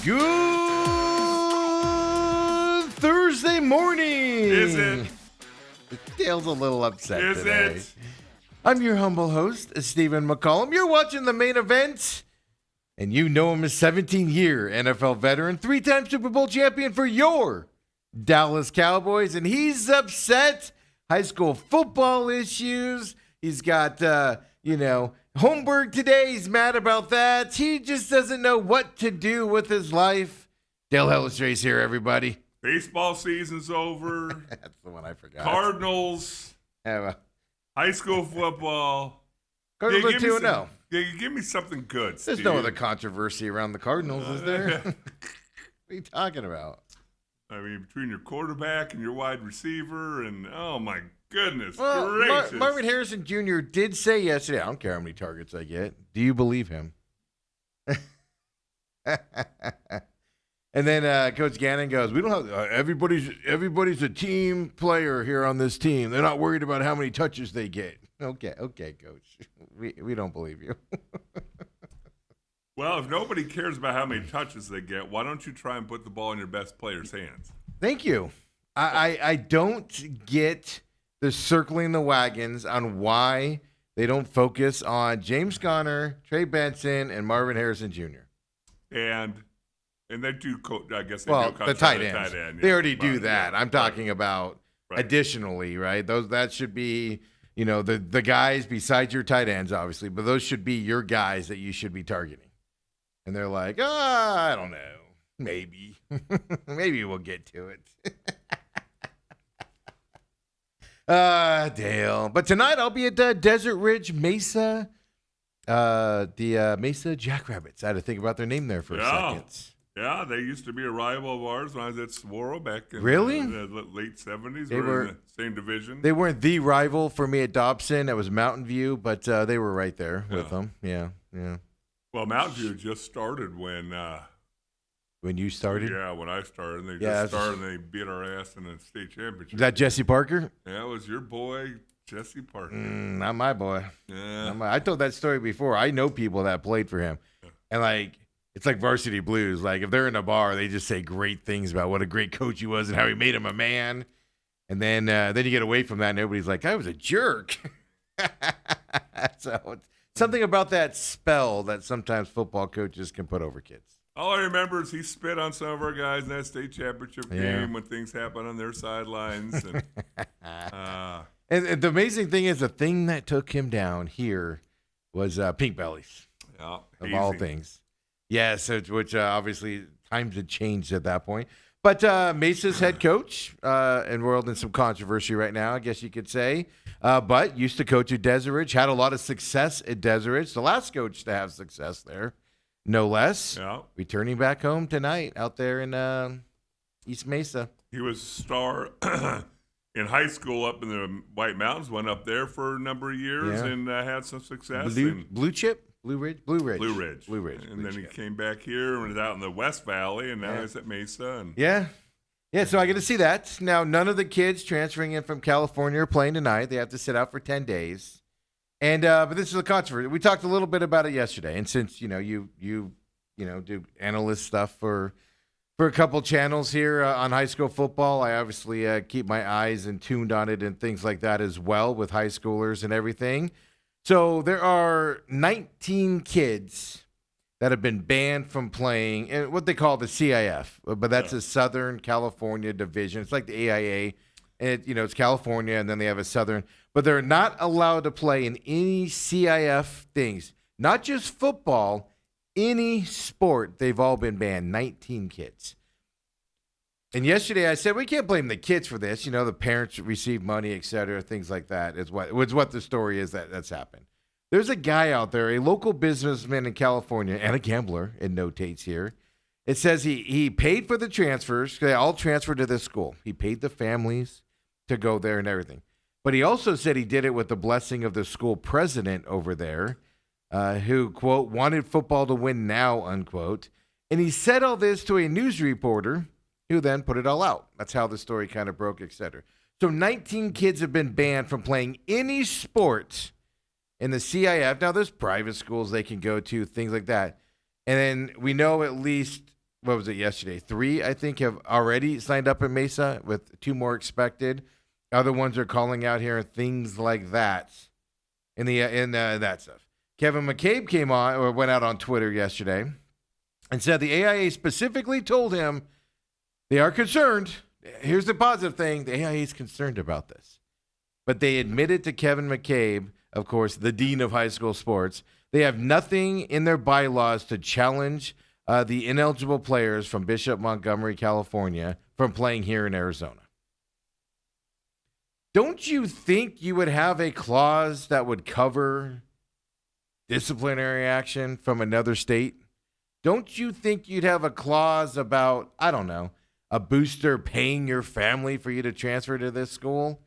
Good Thursday morning. Is it? Dale's a little upset Is today. it? I'm your humble host, Stephen McCollum. You're watching the main event, and you know him as 17-year NFL veteran, 3-time Super Bowl champion for your Dallas Cowboys, and he's upset. High school football issues. He's got, Holmberg today. He's mad about that. He just doesn't know what to do with his life. Dale Hellestrae's here, everybody. Baseball season's over. That's the one I forgot. Cardinals, high school football. Cardinals are 2-0. Give me something good, There's Steve. no other controversy around the Cardinals, is there? What are you talking about? I mean, between your quarterback and your wide receiver, and oh my goodness Well, gracious. Marvin Harrison Jr. did say yesterday, I don't care how many targets I get. Do you believe him? And then Coach Gannon goes, we don't have everybody's a team player here on this team. They're not worried about how many touches they get. Okay, Coach. We don't believe you. Well, if nobody cares about how many touches they get, why don't you try and put the ball in your best player's hands? Thank you. I don't get the circling the wagons on why they don't focus on James Conner, Trey Benson, and Marvin Harrison Jr. And they do, I guess they Well, do the coach tight the ends. tight end. They yeah, already do right, that. yeah, I'm talking about right. additionally, right? That should be, the guys besides your tight ends, obviously, but those should be your guys that you should be targeting. And they're like, I don't know. Maybe. Maybe we'll get to it. Dale. But tonight I'll be at Desert Ridge Mesa. The Mesa Jackrabbits. I had to think about their name there for a second. Yeah, they used to be a rival of ours when I was at Saguaro back in Really? the late 70s. They we were were- in the same division. They weren't the rival for me at Dobson. It was Mountain View, but they were right there with Yeah. them. Yeah. Well, Mountain View just started when When you started? when I started. And they Yeah, just started and they beat our ass in the state championship. Is that Jesse Parker? Yeah, it was your boy, Jesse Parker. Not my boy. Yeah. I told that story before. I know people that played for him. And, it's like Varsity Blues. Like, if they're in a bar, they just say great things about what a great coach he was and how he made him a man. And then you get away from that, and everybody's like, I was a jerk. So it's something about that spell that sometimes football coaches can put over kids. All I remember is he spit on some of our guys in that state championship Yeah. game when things happen on their sidelines. And, And the amazing thing is, the thing that took him down here was Pink Bellies, yeah, of all things. Yes, which obviously times had changed at that point. But Mesa's head coach, embroiled in some controversy right now, I guess you could say, but used to coach at Desert Ridge, had a lot of success at Desert Ridge, the last coach to have success there, no less. Yeah. Returning back home tonight out there in East Mesa. He was a star in high school up in the White Mountains, went up there for a number of years Yeah. and had some success. Blue Chip? Blue Ridge. Blue Ridge. Blue And then he Chip. came back here and was out in the West Valley, and now he's at Mesa. And Yeah, so I get to see that. Now, none of the kids transferring in from California are playing tonight. They have to sit out for 10 days. And but this is a controversy. We talked a little bit about it yesterday. And since, you do analyst stuff for a couple channels here on high school football, I obviously keep my eyes and tuned on it and things like that as well with high schoolers and everything. So there are 19 kids that have been banned from playing in what they call the CIF, but that's a Southern California division. It's like the AIA, and it's California, and then they have a Southern, but they're not allowed to play in any CIF things, not just football, any sport. They've all been banned. 19 kids. And yesterday I said, we can't blame the kids for this. The parents receive money, et cetera, things like that is what the story is that's happened. There's a guy out there, a local businessman in California and a gambler, it notates here. It says he paid for the transfers. They all transferred to this school. He paid the families to go there and everything. But he also said he did it with the blessing of the school president over there, who, quote, wanted football to win now, unquote. And he said all this to a news reporter who then put it all out. That's how the story kind of broke, et cetera. So 19 kids have been banned from playing any sport in the CIF. Now, there's private schools they can go to, things like that. And then we know at least what was it yesterday? 3, I think, have already signed up in Mesa, with 2 more expected. Other ones are calling out here, things like that. In that stuff. Kevin McCabe came on or went out on Twitter yesterday and said the AIA specifically told him they are concerned. Here's the positive thing: the AIA is concerned about this, but they admitted to Kevin McCabe, of course, the dean of high school sports, they have nothing in their bylaws to challenge the ineligible players from Bishop Montgomery, California, from playing here in Arizona. Don't you think you would have a clause that would cover disciplinary action from another state? Don't you think you'd have a clause about, I don't know, a booster paying your family for you to transfer to this school?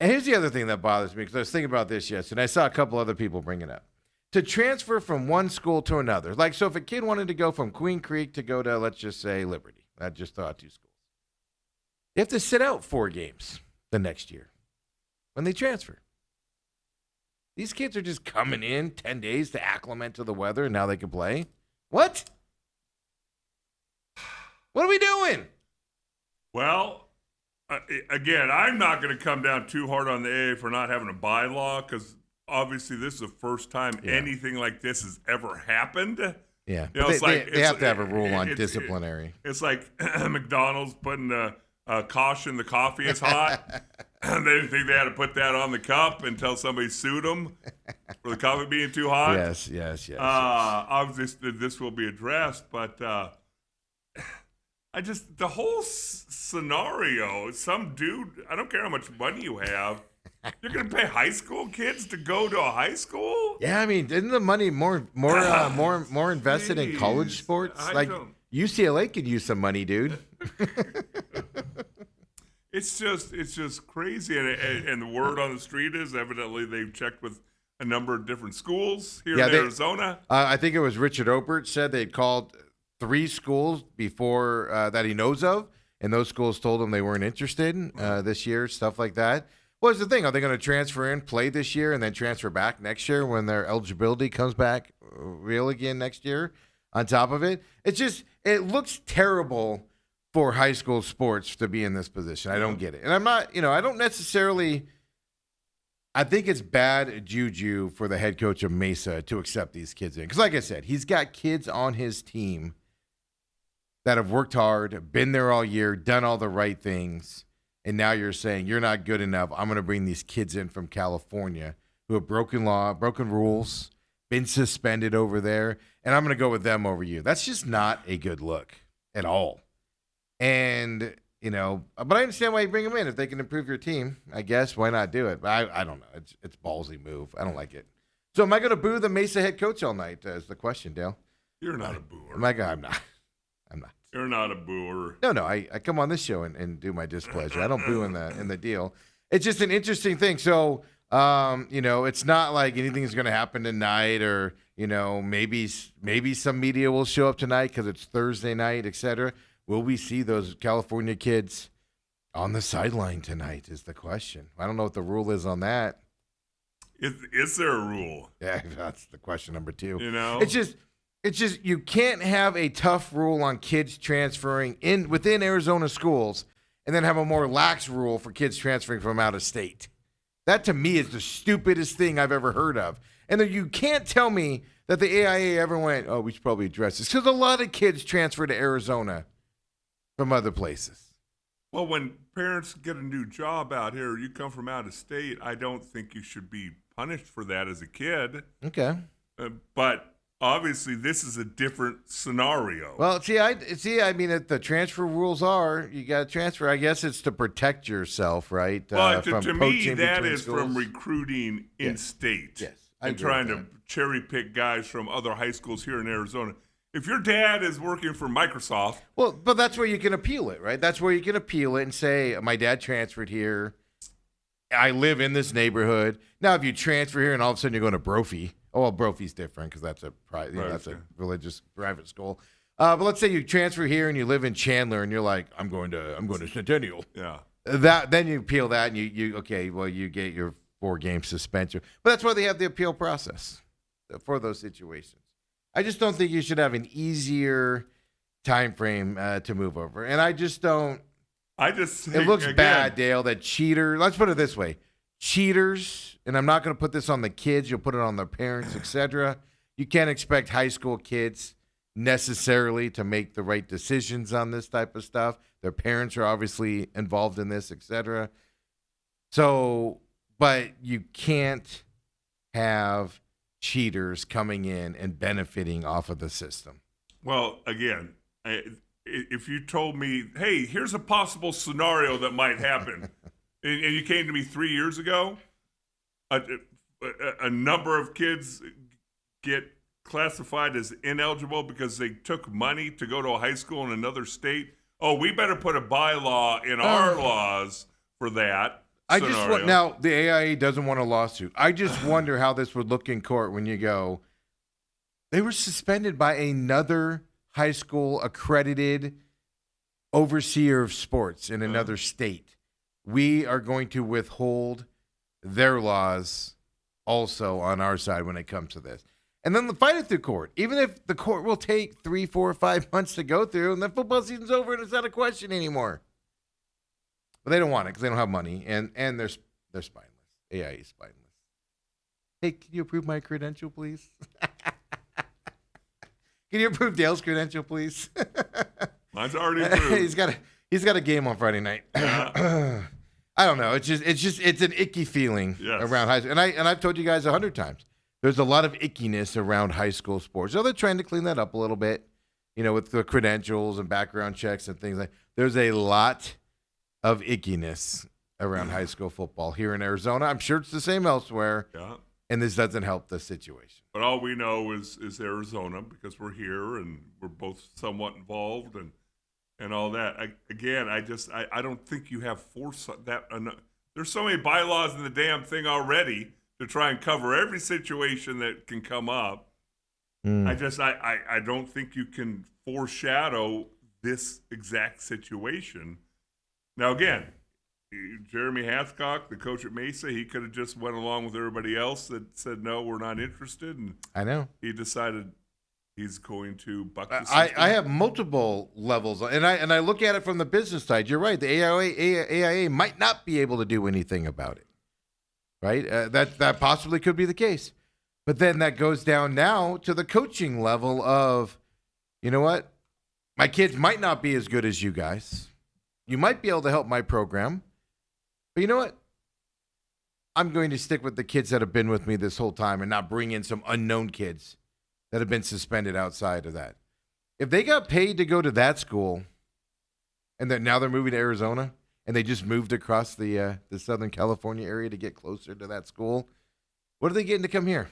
And here's the other thing that bothers me, because I was thinking about this yesterday, and I saw a couple other people bring it up. To transfer from one school to another. Like, so if a kid wanted to go from Queen Creek to go to, let's just say, Liberty. I just thought 2 schools. They have to sit out 4 games the next year when they transfer. These kids are just coming in 10 days to acclimate to the weather, and now they can play. What? What are we doing? Well, again, I'm not going to come down too hard on the AA for not having a bylaw, because obviously this is the first time anything like this has ever happened. Yeah, you know, they have to have a rule on disciplinary. It's like McDonald's putting caution the coffee is hot. They didn't think they had to put that on the cup until somebody sued them for the coffee being too hot. Yes. Obviously, this will be addressed, but the whole scenario, some dude, I don't care how much money you have, you're going to pay high school kids to go to a high school? Yeah, I mean, isn't the money more invested in college sports? UCLA could use some money, dude. It's just crazy, and the word on the street is evidently they've checked with a number of different schools here in Arizona. I think it was Richard Obert said they'd called 3 schools before that he knows of, and those schools told him they weren't interested this year, stuff like that. What's the thing? Are they going to transfer in, play this year, and then transfer back next year when their eligibility comes back real again next year? On top of it, it looks terrible for high school sports to be in this position. I don't get it. And I'm not, I don't necessarily, I think it's bad juju for the head coach of Mesa to accept these kids in. Because like I said, he's got kids on his team that have worked hard, been there all year, done all the right things. And now you're saying you're not good enough. I'm going to bring these kids in from California who have broken rules, been suspended over there, and I'm going to go with them over you. That's just not a good look at all. And, but I understand why you bring them in. If they can improve your team, I guess, why not do it? But I don't know. It's a ballsy move. I don't like it. So am I going to boo the Mesa head coach all night is the question, Dale. You're not a booer. I'm not. You're not a booer. No. I come on this show and do my displeasure. I don't boo in the deal. It's just an interesting thing. So, it's not like anything's going to happen tonight or, maybe some media will show up tonight because it's Thursday night, et cetera. Will we see those California kids on the sideline tonight is the question. I don't know what the rule is on that. Is there a rule? Yeah, that's the question number 2. It's just you can't have a tough rule on kids transferring within Arizona schools and then have a more lax rule for kids transferring from out of state. That to me is the stupidest thing I've ever heard of. And then you can't tell me that the AIA ever went, we should probably address this. Because a lot of kids transfer to Arizona from other places. Well, when parents get a new job out here, you come from out of state, I don't think you should be punished for that as a kid. Okay. But obviously, this is a different scenario. Well, I mean, the transfer rules are you got to transfer. I guess it's to protect yourself, right? Well, to me, that is schools. From recruiting in state. Yes. And trying to cherry pick guys from other high schools here in Arizona. If your dad is working for Microsoft. Well, but that's where you can appeal it, right? That's where you can appeal it and say, my dad transferred here. I live in this neighborhood. Now, if you transfer here and all of a sudden you're going to Brophy. Oh, well, Brophy's different because that's that's a religious private school. But let's say you transfer here and you live in Chandler and you're like, I'm going to Centennial. Yeah. Then you appeal that and you get your 4-game suspension. But that's why they have the appeal process for those situations. I just don't think you should have an easier time frame to move over. And I just don't. I just It think, looks again, bad, Dale, that let's put it this way. Cheaters, and I'm not going to put this on the kids, you'll put it on their parents, etc. You can't expect high school kids necessarily to make the right decisions on this type of stuff. Their parents are obviously involved in this, etc. So, but you can't have cheaters coming in and benefiting off of the system. Well, again, if you told me, hey, here's a possible scenario that might happen, and you came to me 3 years ago, a number of kids get classified as ineligible because they took money to go to a high school in another state. Oh, we better put a bylaw in our laws for that. I just want, now the AIA doesn't want a lawsuit. I just wonder how this would look in court when you go, they were suspended by another high school accredited overseer of sports in another state. We are going to withhold their laws also on our side when it comes to this. And then fight it through court. Even if the court will take 3, 4, 5 months to go through and the football season's over and it's not a question anymore. But they don't want it because they don't have money, and they're spineless. AIA is spineless. Hey, can you approve my credential, please? Can you approve Dale's credential, please? Mine's already approved. he's got a game on Friday night. Yeah. I don't know. It's an icky feeling around high school, and I've told you guys 100 times. There's a lot of ickiness around high school sports. So they're trying to clean that up a little bit, with the credentials and background checks and things like. There's a lot of ickiness around high school football here in Arizona. I'm sure it's the same elsewhere. Yeah. And this doesn't help the situation. But all we know is Arizona because we're here and we're both somewhat involved and all that. I don't think you have force that. There's so many bylaws in the damn thing already to try and cover every situation that can come up. I don't think you can foreshadow this exact situation. Now, again, Jeremy Hathcock, the coach at Mesa, he could have just went along with everybody else that said, no, we're not interested. And I know. He decided he's going to buck the system. I have multiple levels, and I look at it from the business side. You're right. The AIA might not be able to do anything about it, right? That possibly could be the case. But then that goes down now to the coaching level of, you know what? My kids might not be as good as you guys. You might be able to help my program. But you know what? I'm going to stick with the kids that have been with me this whole time and not bring in some unknown kids that have been suspended outside of that. If they got paid to go to that school and that now they're moving to Arizona and they just moved across the Southern California area to get closer to that school, what are they getting to come here?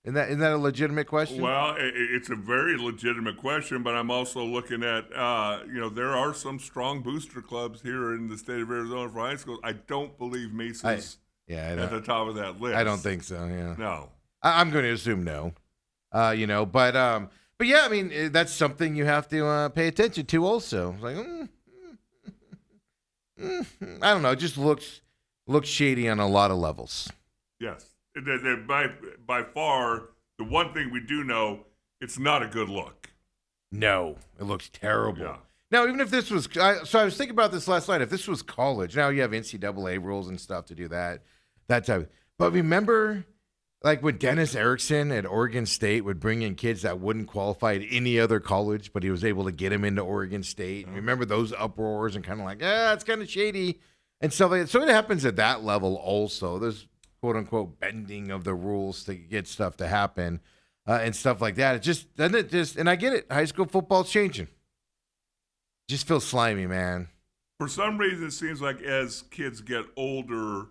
Isn't that a legitimate question? Well, it's a very legitimate question, but I'm also looking at, there are some strong booster clubs here in the state of Arizona for high schools. I don't believe Mesa's at the top of that list. I don't think so, yeah. No. I'm going to assume no. But yeah, I mean, that's something you have to pay attention to also. It's like, I don't know. It just looks shady on a lot of levels. Yes. By far, the one thing we do know, it's not a good look. No, it looks terrible. Yeah. Now, even if this was, so I was thinking about this last night. If this was college, now you have NCAA rules and stuff to do that type. But remember, like when Dennis Erickson at Oregon State would bring in kids that wouldn't qualify at any other college, but he was able to get them into Oregon State. And remember those uproars and kind of like, it's kind of shady and stuff like that. So it happens at that level also. There's quote unquote bending of the rules to get stuff to happen and stuff like that. It just doesn't it just, and I get it. High school football's changing. Just feels slimy, man. For some reason, it seems like as kids get older,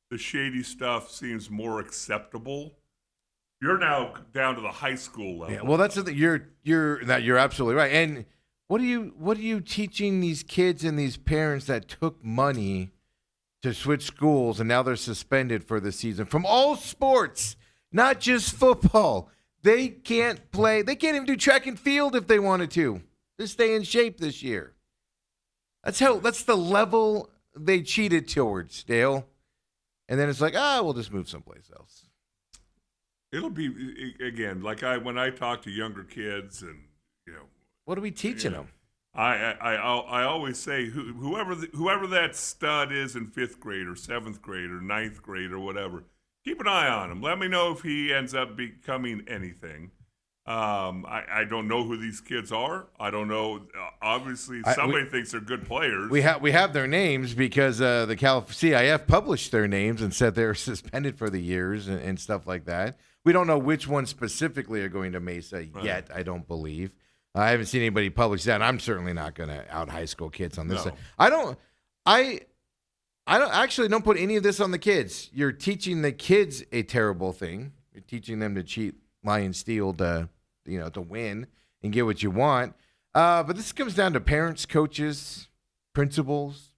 the shady stuff seems more acceptable. You're now down to the high school level. Yeah, well, that's the thing. You're absolutely right. And what are you teaching these kids and these parents that took money to switch schools and now they're suspended for the season from all sports, not just football? They can't play. They can't even do track and field if they wanted to stay in shape this year. That's the level they cheated towards, Dale. And then it's like, we'll just move someplace else. It'll be, again, like when I talk to younger kids and, you know, What are we teaching yeah. them? I always say whoever that stud is in 5th grade or 7th grade or 9th grade or whatever, keep an eye on him. Let me know if he ends up becoming anything. I don't know who these kids are. I don't know. Obviously, somebody thinks they're good players. We have their names because the CIF published their names and said they're suspended for the years and stuff like that. We don't know which ones specifically are going to Mesa yet. I don't believe. I haven't seen anybody publish that. I'm certainly not going to out high school kids on this. No. I don't put any of this on the kids. You're teaching the kids a terrible thing. You're teaching them to cheat, lie, and steal to win and get what you want. But this comes down to parents, coaches, principals,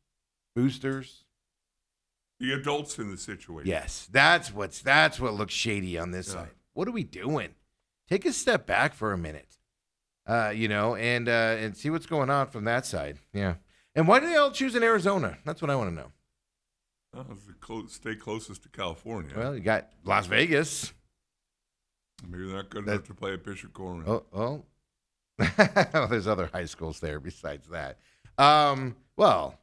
boosters. The adults in the situation. Yes, that's what looks shady on this side. What are we doing? Take a step back for a minute. And see what's going on from that side. Yeah. And why do they all choose in Arizona? That's what I want to know. Stay closest to California. Well, you got Las Vegas. Maybe they're not good enough to play at Bishop Gorman. Oh. There's other high schools there besides that. Well,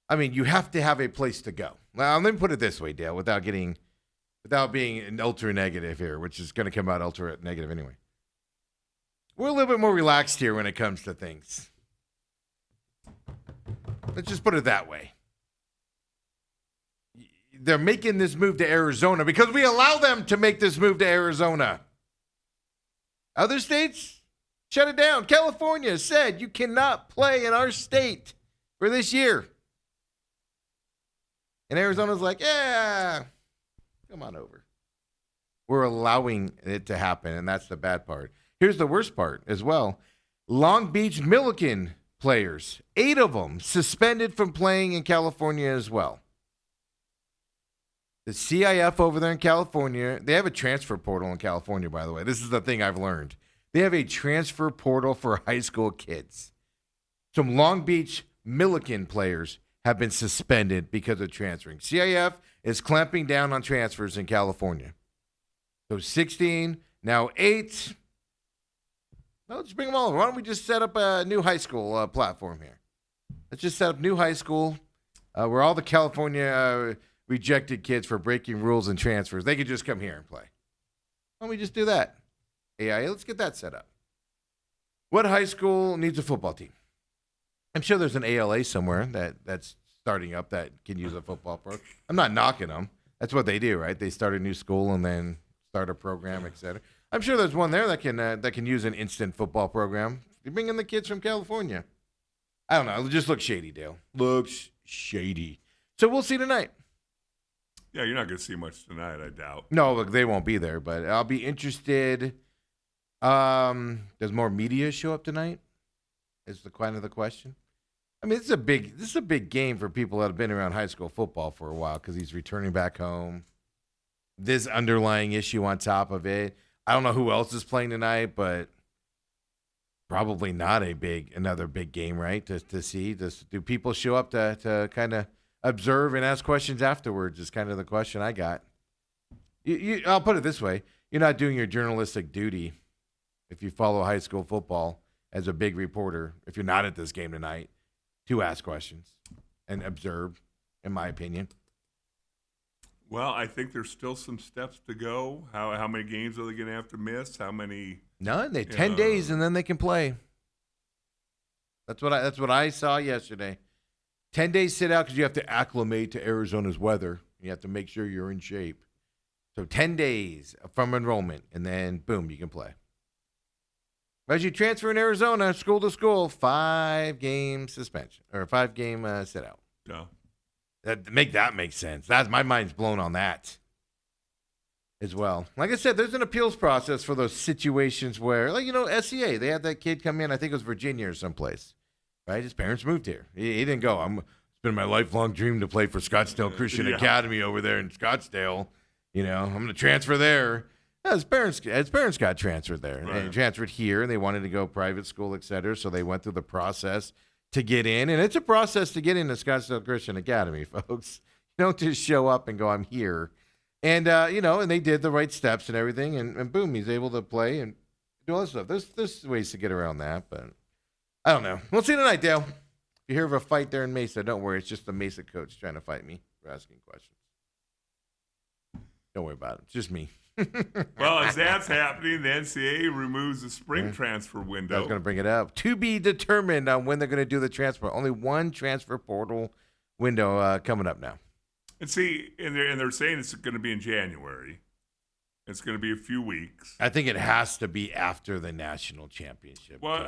I mean, you have to have a place to go. Well, let me put it this way, Dale, without being an ultra negative here, which is going to come out ultra negative anyway. We're a little bit more relaxed here when it comes to things. Let's just put it that way. They're making this move to Arizona because we allow them to make this move to Arizona. Other states, shut it down. California said you cannot play in our state for this year. And Arizona's like, yeah, come on over. We're allowing it to happen, and that's the bad part. Here's the worst part as well. Long Beach Millikan players, 8 of them suspended from playing in California as well. The CIF over there in California, they have a transfer portal in California, by the way. This is the thing I've learned. They have a transfer portal for high school kids. Some Long Beach Millikan players have been suspended because of transferring. CIF is clamping down on transfers in California. So 16, now 8. No, let's bring them all over. Why don't we just set up a new high school platform here? Let's just set up new high school where all the California rejected kids for breaking rules and transfers, they could just come here and play. Why don't we just do that? AIA, let's get that set up. What high school needs a football team? I'm sure there's an ALA somewhere that's starting up that can use a football program. I'm not knocking them. That's what they do, right? They start a new school and then start a program, et cetera. I'm sure there's one there that can use an instant football program. You bring in the kids from California. I don't know. It just looks shady, Dale. Looks shady. So we'll see tonight. Yeah, you're not going to see much tonight, I doubt. No, look, they won't be there, but I'll be interested. Does more media show up tonight? Is the kind of the question. I mean, this is a big game for people that have been around high school football for a while because he's returning back home. This underlying issue on top of it. I don't know who else is playing tonight, but probably not another big game, right? To see, do people show up to kind of observe and ask questions afterwards? Is kind of the question I got. I'll put it this way: you're not doing your journalistic duty if you follow high school football as a big reporter. If you're not at this game tonight, to ask questions and observe, in my opinion. Well, I think there's still some steps to go. How many games are they going to have to miss? How many? None. They 10 days and then they can play. That's what I saw yesterday. 10 days sit out because you have to acclimate to Arizona's weather. You have to make sure you're in shape. So 10 days from enrollment, and then boom, you can play. As you transfer in Arizona, school to school, 5-game suspension or 5-game sit out. Yeah. That make sense. My mind's blown on that as well. Like I said, there's an appeals process for those situations where, like, SCA, they had that kid come in, I think it was Virginia or someplace, right? His parents moved here. He didn't go, it's been my lifelong dream to play for Scottsdale Christian Academy over there in Scottsdale. I'm going to transfer there. Yeah, his parents got transferred there. Right. And transferred here, and they wanted to go private school, et cetera, so they went through the process to get in, and it's a process to get into Scottsdale Christian Academy, folks. You don't just show up and go, I'm here. And, and they did the right steps and everything, and boom, he's able to play. And do all this stuff. There's ways to get around that, but I don't know. We'll see tonight, Dale. If you hear of a fight there in Mesa, don't worry. It's just the Mesa coach trying to fight me for asking questions. Don't worry about it. It's just me. Well, as that's happening, the NCAA removes the spring transfer I was window. going to bring it up. To be determined on when they're going to do the transfer. Only one transfer portal window coming up now. And see, and they're saying it's going to be in January. It's going to be a few weeks. I think it has to be after the national championship. Well,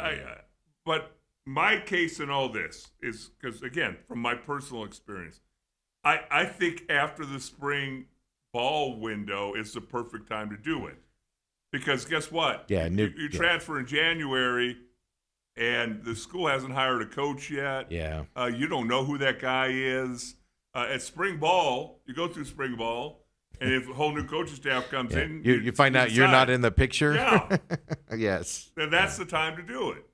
but my case in all this is because, again, from my personal experience, I think after the spring ball window is the perfect time to do it. Because guess what? Yeah, you transfer in January, and the school hasn't hired a coach yet. Yeah. You don't know who that guy is. At spring ball, you go through spring ball, and if a whole new coaching staff comes in, you find out you're not in the picture. Yeah. Yes. Then that's the time to do it.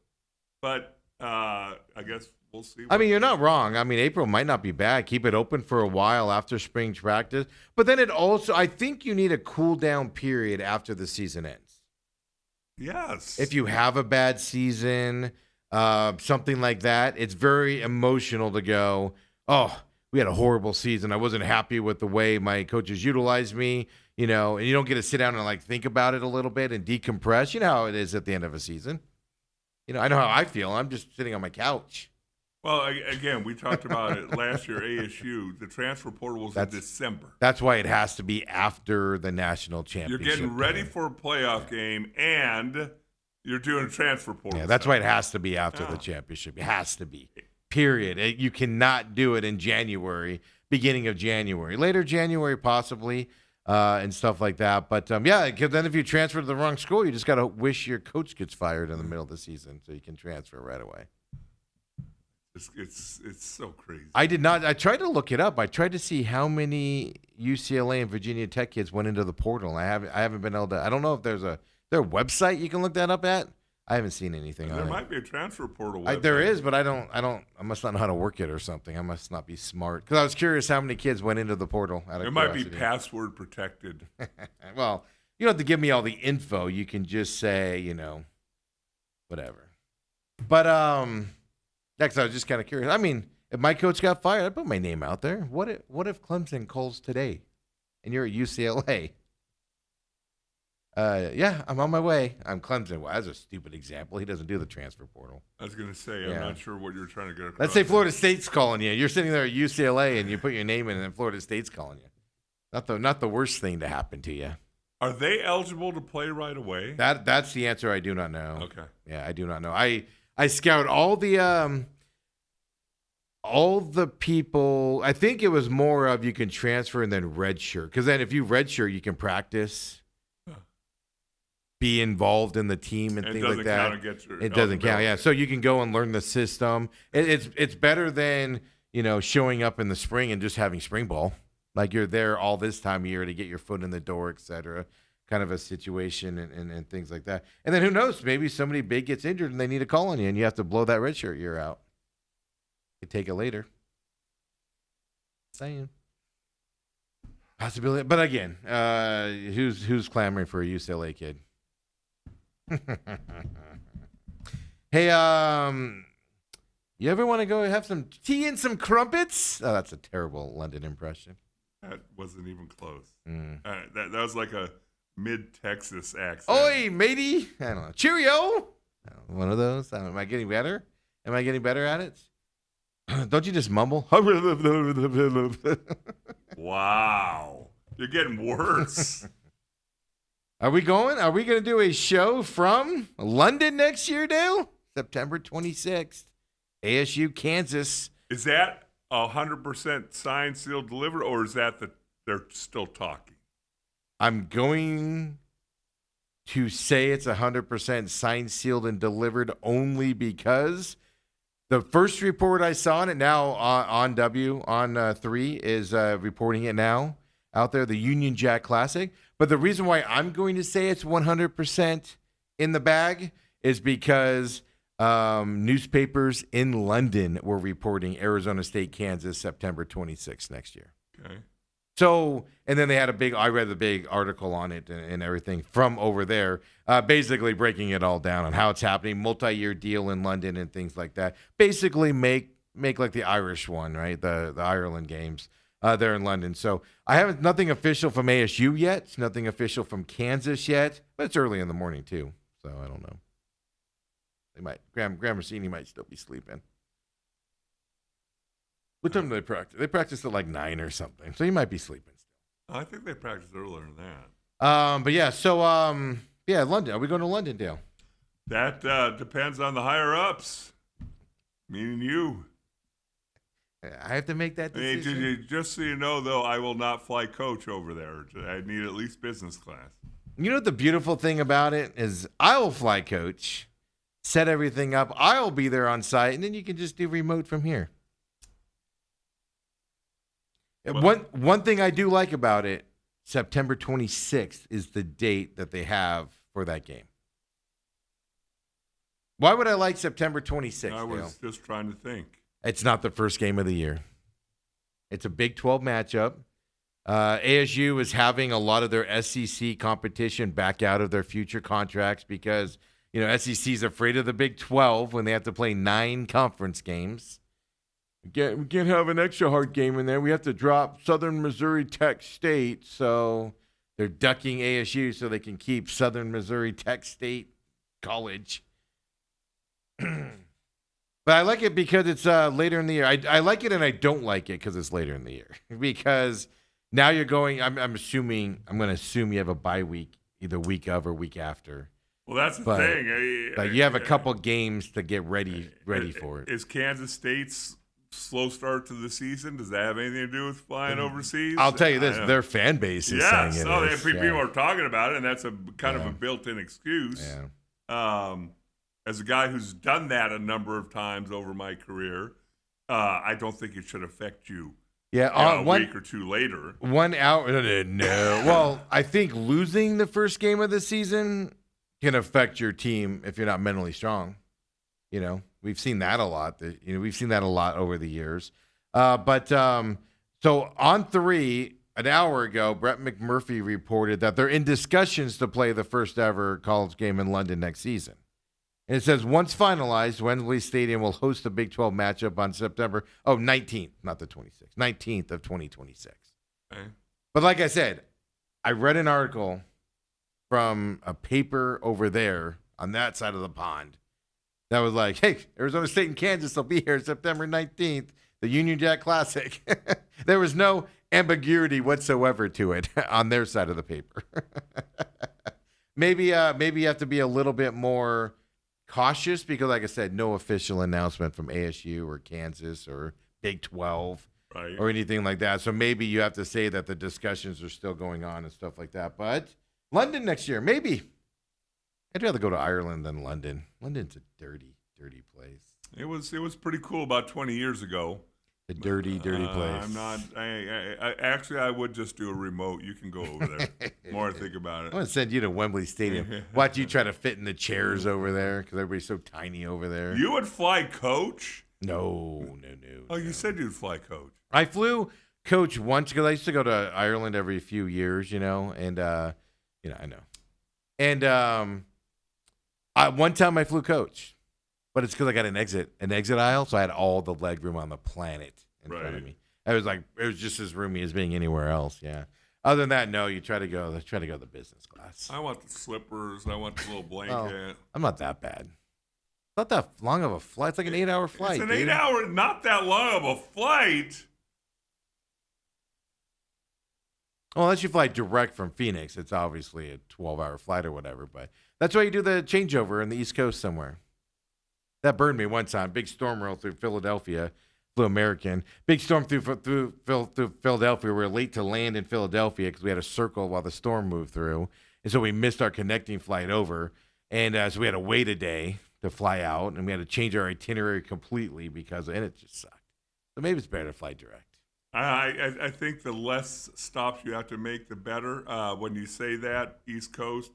But I guess we'll see. I mean, you're not wrong. I mean, April might not be bad. Keep it open for a while after spring practice. But then I think you need a cool down period after the season ends. Yes. If you have a bad season, something like that, it's very emotional to go, oh, we had a horrible season. I wasn't happy with the way my coaches utilized me, and you don't get to sit down and think about it a little bit and decompress. You know how it is at the end of a season. I know how I feel. I'm just sitting on my couch. Well, again, we talked about it last year, ASU. The transfer portal was in December. That's why it has to be after the national championship. You're getting ready for a playoff game, and you're doing a transfer portal. Yeah, that's why it has to be after the championship. It has to be. Period. You cannot do it in January, beginning of January. Later January, possibly, and stuff like that. But, because then if you transfer to the wrong school, you just got to wish your coach gets fired in the middle of the season so you can transfer right away. It's so crazy. I did not. I tried to look it up. I tried to see how many UCLA and Virginia Tech kids went into the portal. I haven't been able to. I don't know if there's a website you can look that up at. I haven't seen anything on it. There might be a transfer portal website. There is, but I must not know how to work it or something. I must not be smart. Because I was curious how many kids went into the portal. It might be password protected. Well, you don't have to give me all the info. You can just say, whatever. But next, I was just kind of curious. I mean, if my coach got fired, I'd put my name out there. What if Clemson calls today and you're at UCLA? Yeah, I'm on my way. I'm Clemson. Well, that's a stupid example. He doesn't do the transfer portal. I was going to say, I'm not sure what you're trying to get across. Let's say Florida State's calling you. You're sitting there at UCLA and you put your name in, and then Florida State's calling you. Not the worst thing to happen to you. Are they eligible to play right away? That's the answer. I do not know. Okay. Yeah, I do not know. I scout all the people. I think it was more of you can transfer and then redshirt. Because then if you redshirt, you can practice. Be involved in the team and things like that. It doesn't count. Yeah, so you can go and learn the system. It's better than showing up in the spring and just having spring ball. Like you're there all this time of year to get your foot in the door, etc. Kind of a situation and things like that. And then who knows? Maybe somebody big gets injured and they need a call on you, and you have to blow that red shirt year out. You take it later. Saying possibility, but again, who's clamoring for a UCLA kid? Hey, you ever want to go have some tea and some crumpets? Oh, that's a terrible London impression. That wasn't even close. That was like a mid-Texas accent. Oi, matey. I don't know. Cheerio. One of those. Am I getting better? Am I getting better at it? Don't you just mumble? Wow. You're getting worse. Are we going to do a show from London next year, Dale? September 26th. ASU, Kansas. Is that 100% signed, sealed, delivered, or is that they're still talking? I'm going to say it's 100% signed, sealed, and delivered only because the first report I saw on it now on 3 is reporting it now out there, the Union Jack Classic. But the reason why I'm going to say it's 100% in the bag is because newspapers in London were reporting Arizona State, Kansas, September 26th next year. Okay. So, and then they had I read the big article on it and everything from over there, basically breaking it all down on how it's happening, multi-year deal in London and things like that. Basically make like the Irish one, right? The Ireland games there in London. So I haven't, nothing official from ASU yet, nothing official from Kansas yet, but it's early in the morning too. So I don't know. They might, Graham Rossini might still be sleeping. What time do they practice? They practice at like 9 or something. So you might be sleeping still. I think they practiced earlier than that. But yeah, so yeah, London. Are we going to London, Dale? That depends on the higher ups, meaning you. I have to make that decision. Hey, just so you know, though, I will not fly coach over there. I need at least business class. You know what the beautiful thing about it is? I will fly coach, set everything up. I'll be there on site, and then you can just do remote from here. Well, One thing I do like about it, September 26th is the date that they have for that game. Why would I like September 26th? I was just trying to think. It's not the first game of the year. It's a Big 12 matchup. ASU is having a lot of their SEC competition back out of their future contracts because, SEC is afraid of the Big 12 when they have to play 9 conference games. We can't have an extra hard game in there. We have to drop Southern Missouri Tech State. So they're ducking ASU so they can keep Southern Missouri Tech State College. But I like it because it's later in the year. I like it and I don't like it because it's later in the year. Because now you're going, I'm going to assume you have a bye week, either week of or week after. Well, that's the thing. But you have a couple games to get ready for it. Is Kansas State's slow start to the season, does that have anything to do with flying overseas? I'll tell you this, their fan base is saying it is. People are talking about it, and that's a kind of a built-in excuse. Yeah. As a guy who's done that a number of times over my career, I don't think it should affect you. Yeah, a week or two later. 1 hour. No. Well, I think losing the first game of the season can affect your team if you're not mentally strong. We've seen that a lot. We've seen that a lot over the years. So on 3, an hour ago, Brett McMurphy reported that they're in discussions to play the first ever college game in London next season. And it says, once finalized, Wembley Stadium will host a Big 12 matchup on September 19th, not the 26th, 19th of 2026. Okay. But like I said, I read an article from a paper over there on that side of the pond that was like, hey, Arizona State and Kansas will be here September 19th, the Union Jack Classic. There was no ambiguity whatsoever to it on their side of the paper. Maybe you have to be a little bit more cautious because, like I said, no official announcement from ASU or Kansas or Big 12 or anything like that. So maybe you have to say that the discussions are still going on and stuff like that. But London next year, maybe. I'd rather go to Ireland than London. London's a dirty, dirty place. It was pretty cool about 20 years ago. A dirty, dirty place. I'm not. I would just do a remote. You can go over there. The more I think about it. I'm gonna send you to Wembley Stadium. Watch you try to fit in the chairs over there because everybody's so tiny over there. You would fly coach? No. Oh, you said you'd fly coach. I flew coach once because I used to go to Ireland every few years, and I know. And one time I flew coach, but it's because I got an exit aisle, so I had all the leg room on the planet in front of me. It was just as roomy as being anywhere else. Yeah. Other than that, no. You try to go the business class. I want the slippers. I want the little blanket. Oh, I'm not that bad. It's not that long of a flight. It's like an 8-hour flight. It's an 8-hour, not that long of a flight. Well, unless you fly direct from Phoenix, it's obviously a 12-hour flight or whatever. But that's why you do the changeover in the East Coast somewhere. That burned me one time. Big storm rolled through Philadelphia. Flew American. Big storm through Philadelphia. We were late to land in Philadelphia because we had a circle while the storm moved through. And so we missed our connecting flight over. And so we had to wait a day to fly out. And we had to change our itinerary completely and it just sucked. So maybe it's better to fly direct. I think the less stops you have to make, the better. When you say that, East Coast,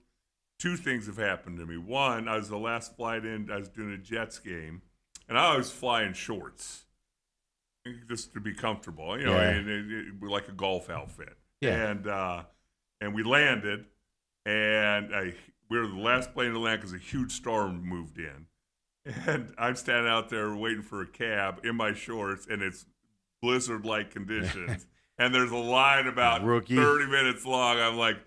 2 things have happened to me. One, I was the last flight in, I was doing a Jets game, and I always fly in shorts. just to be comfortable, you know, Yeah. and like a golf outfit. Yeah. And we landed, and we were the last plane to land because a huge storm moved in. And I'm standing out there waiting for a cab in my shorts, and it's blizzard-like conditions. And there's a line about Rookie. 30 minutes long. I'm like,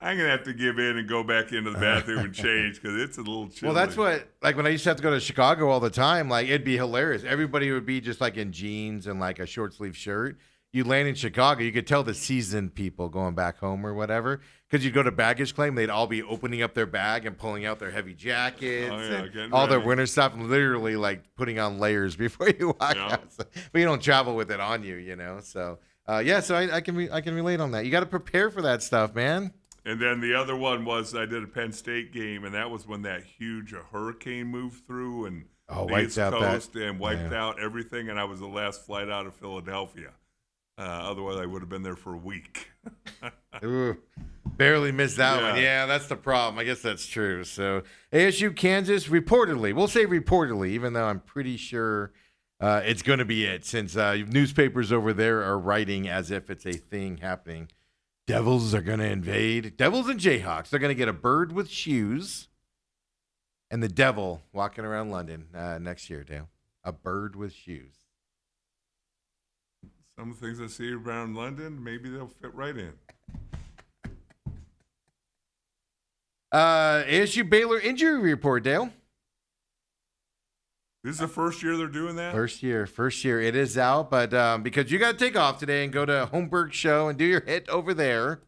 I'm going to have to give in and go back into the bathroom and change because it's a little chilly. Well, that's what, like, when I used to have to go to Chicago all the time, like, it'd be hilarious. Everybody would be just, like, in jeans and, like, a short-sleeve shirt. You land in Chicago, you could tell the seasoned people going back home or whatever, because you'd go to baggage claim, they'd all be opening up their bag and pulling out their heavy jackets and all their winter stuff, and literally, like, putting on layers before you walk out. So, but you don't travel with it on you, you know? So, yeah, so I can relate on that. You got to prepare for that stuff, man. And then the other one was I did a Penn State game, and that was when that huge hurricane moved through and the East Coast and wiped out everything, and I was the last flight out of Philadelphia. Otherwise, I would have been there for a week. Ooh, barely missed that one. Yeah, that's the problem. I guess that's true. So ASU, Kansas, reportedly, we'll say reportedly, even though I'm pretty sure it's going to be it, since newspapers over there are writing as if it's a thing happening. Devils are going to invade. Devils and Jayhawks. They're going to get a bird with shoes and the devil walking around London next year, Dale. A bird with shoes. Some things I see around London, maybe they'll fit right in. ASU Baylor injury report, Dale. This is the first year they're doing that? First year. It is out, but because you got to take off today and go to Holmberg Show and do your hit over there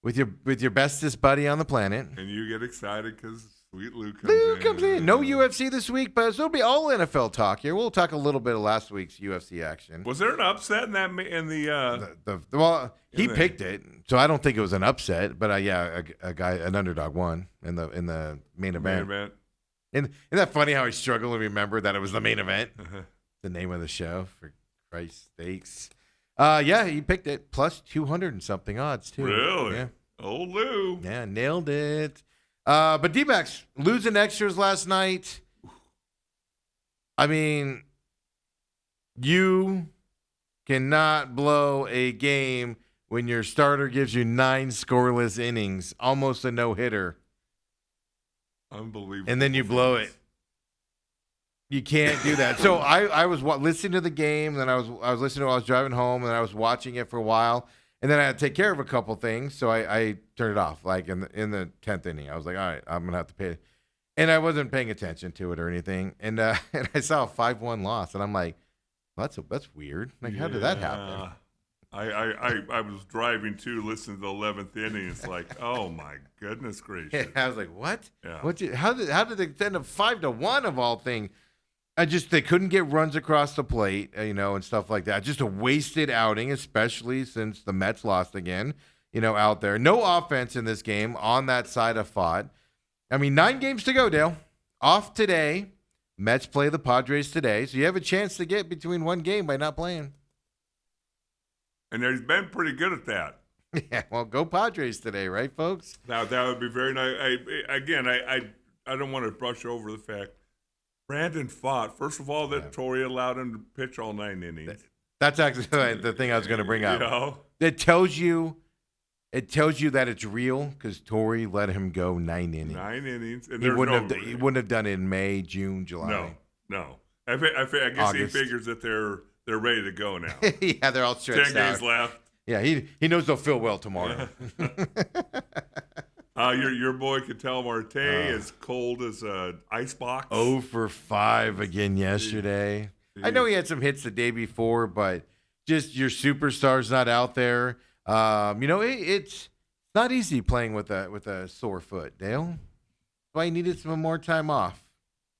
with your bestest buddy on the planet. And you get excited because Sweet Lou comes in. No UFC this week, but it'll be all NFL talk here. We'll talk a little bit of last week's UFC action. Was there an upset in that he picked it, so I don't think it was an upset. But an underdog won in the main event. And isn't that funny how I struggle to remember that it was the main event? The name of the show, for Christ's sakes. He picked it, plus 200 and something odds, too. Really? Yeah. Old Lou. Yeah, nailed it. But D-backs, losing extras last night. I mean, you cannot blow a game when your starter gives you 9 scoreless innings, almost a no-hitter. Unbelievable. And then you blow it. You can't do that. So I was listening to the game, and then I was listening to it while I was driving home, and I was watching it for a while, and then I had to take care of a couple things, so I turned it off. Like in the 10th inning, I was like, all right, I'm gonna have to pay, and I wasn't paying attention to it or anything, and I saw a 5-1 loss, and I'm like, well, that's weird. Like, how did that happen? I was driving too, listening to the 11th inning. It's like, oh my goodness gracious! I was like, what? Yeah. How did they end up 5-1 of all things? They couldn't get runs across the plate, and stuff like that. Just a wasted outing, especially since the Mets lost again, out there. No offense in this game on that side of fought. I mean, 9 games to go, Dale. Off today. Mets play the Padres today, so you have a chance to get between one game by not playing. And he's been pretty good at that. Yeah, well, go Padres today, right, folks? Now, that would be very nice. I don't want to brush over the fact Brandon fought. First of all, that Torrey allowed him to pitch all 9 innings. That's actually the thing I was going to bring up. You know? It tells you that it's real because Torrey let him go 9 innings. 9 innings. And he wouldn't have done it in May, June, July. No. I guess August. He figures that they're ready to go now. Yeah, they're all stretched 10 days left. Yeah, he knows they'll feel well tomorrow. Your boy Ketel Marte is cold as an icebox. 0 for 5 again yesterday. Jeez. I know he had some hits the day before, but just your superstar's not out there. It's not easy playing with a sore foot, Dale. That's why he needed some more time off.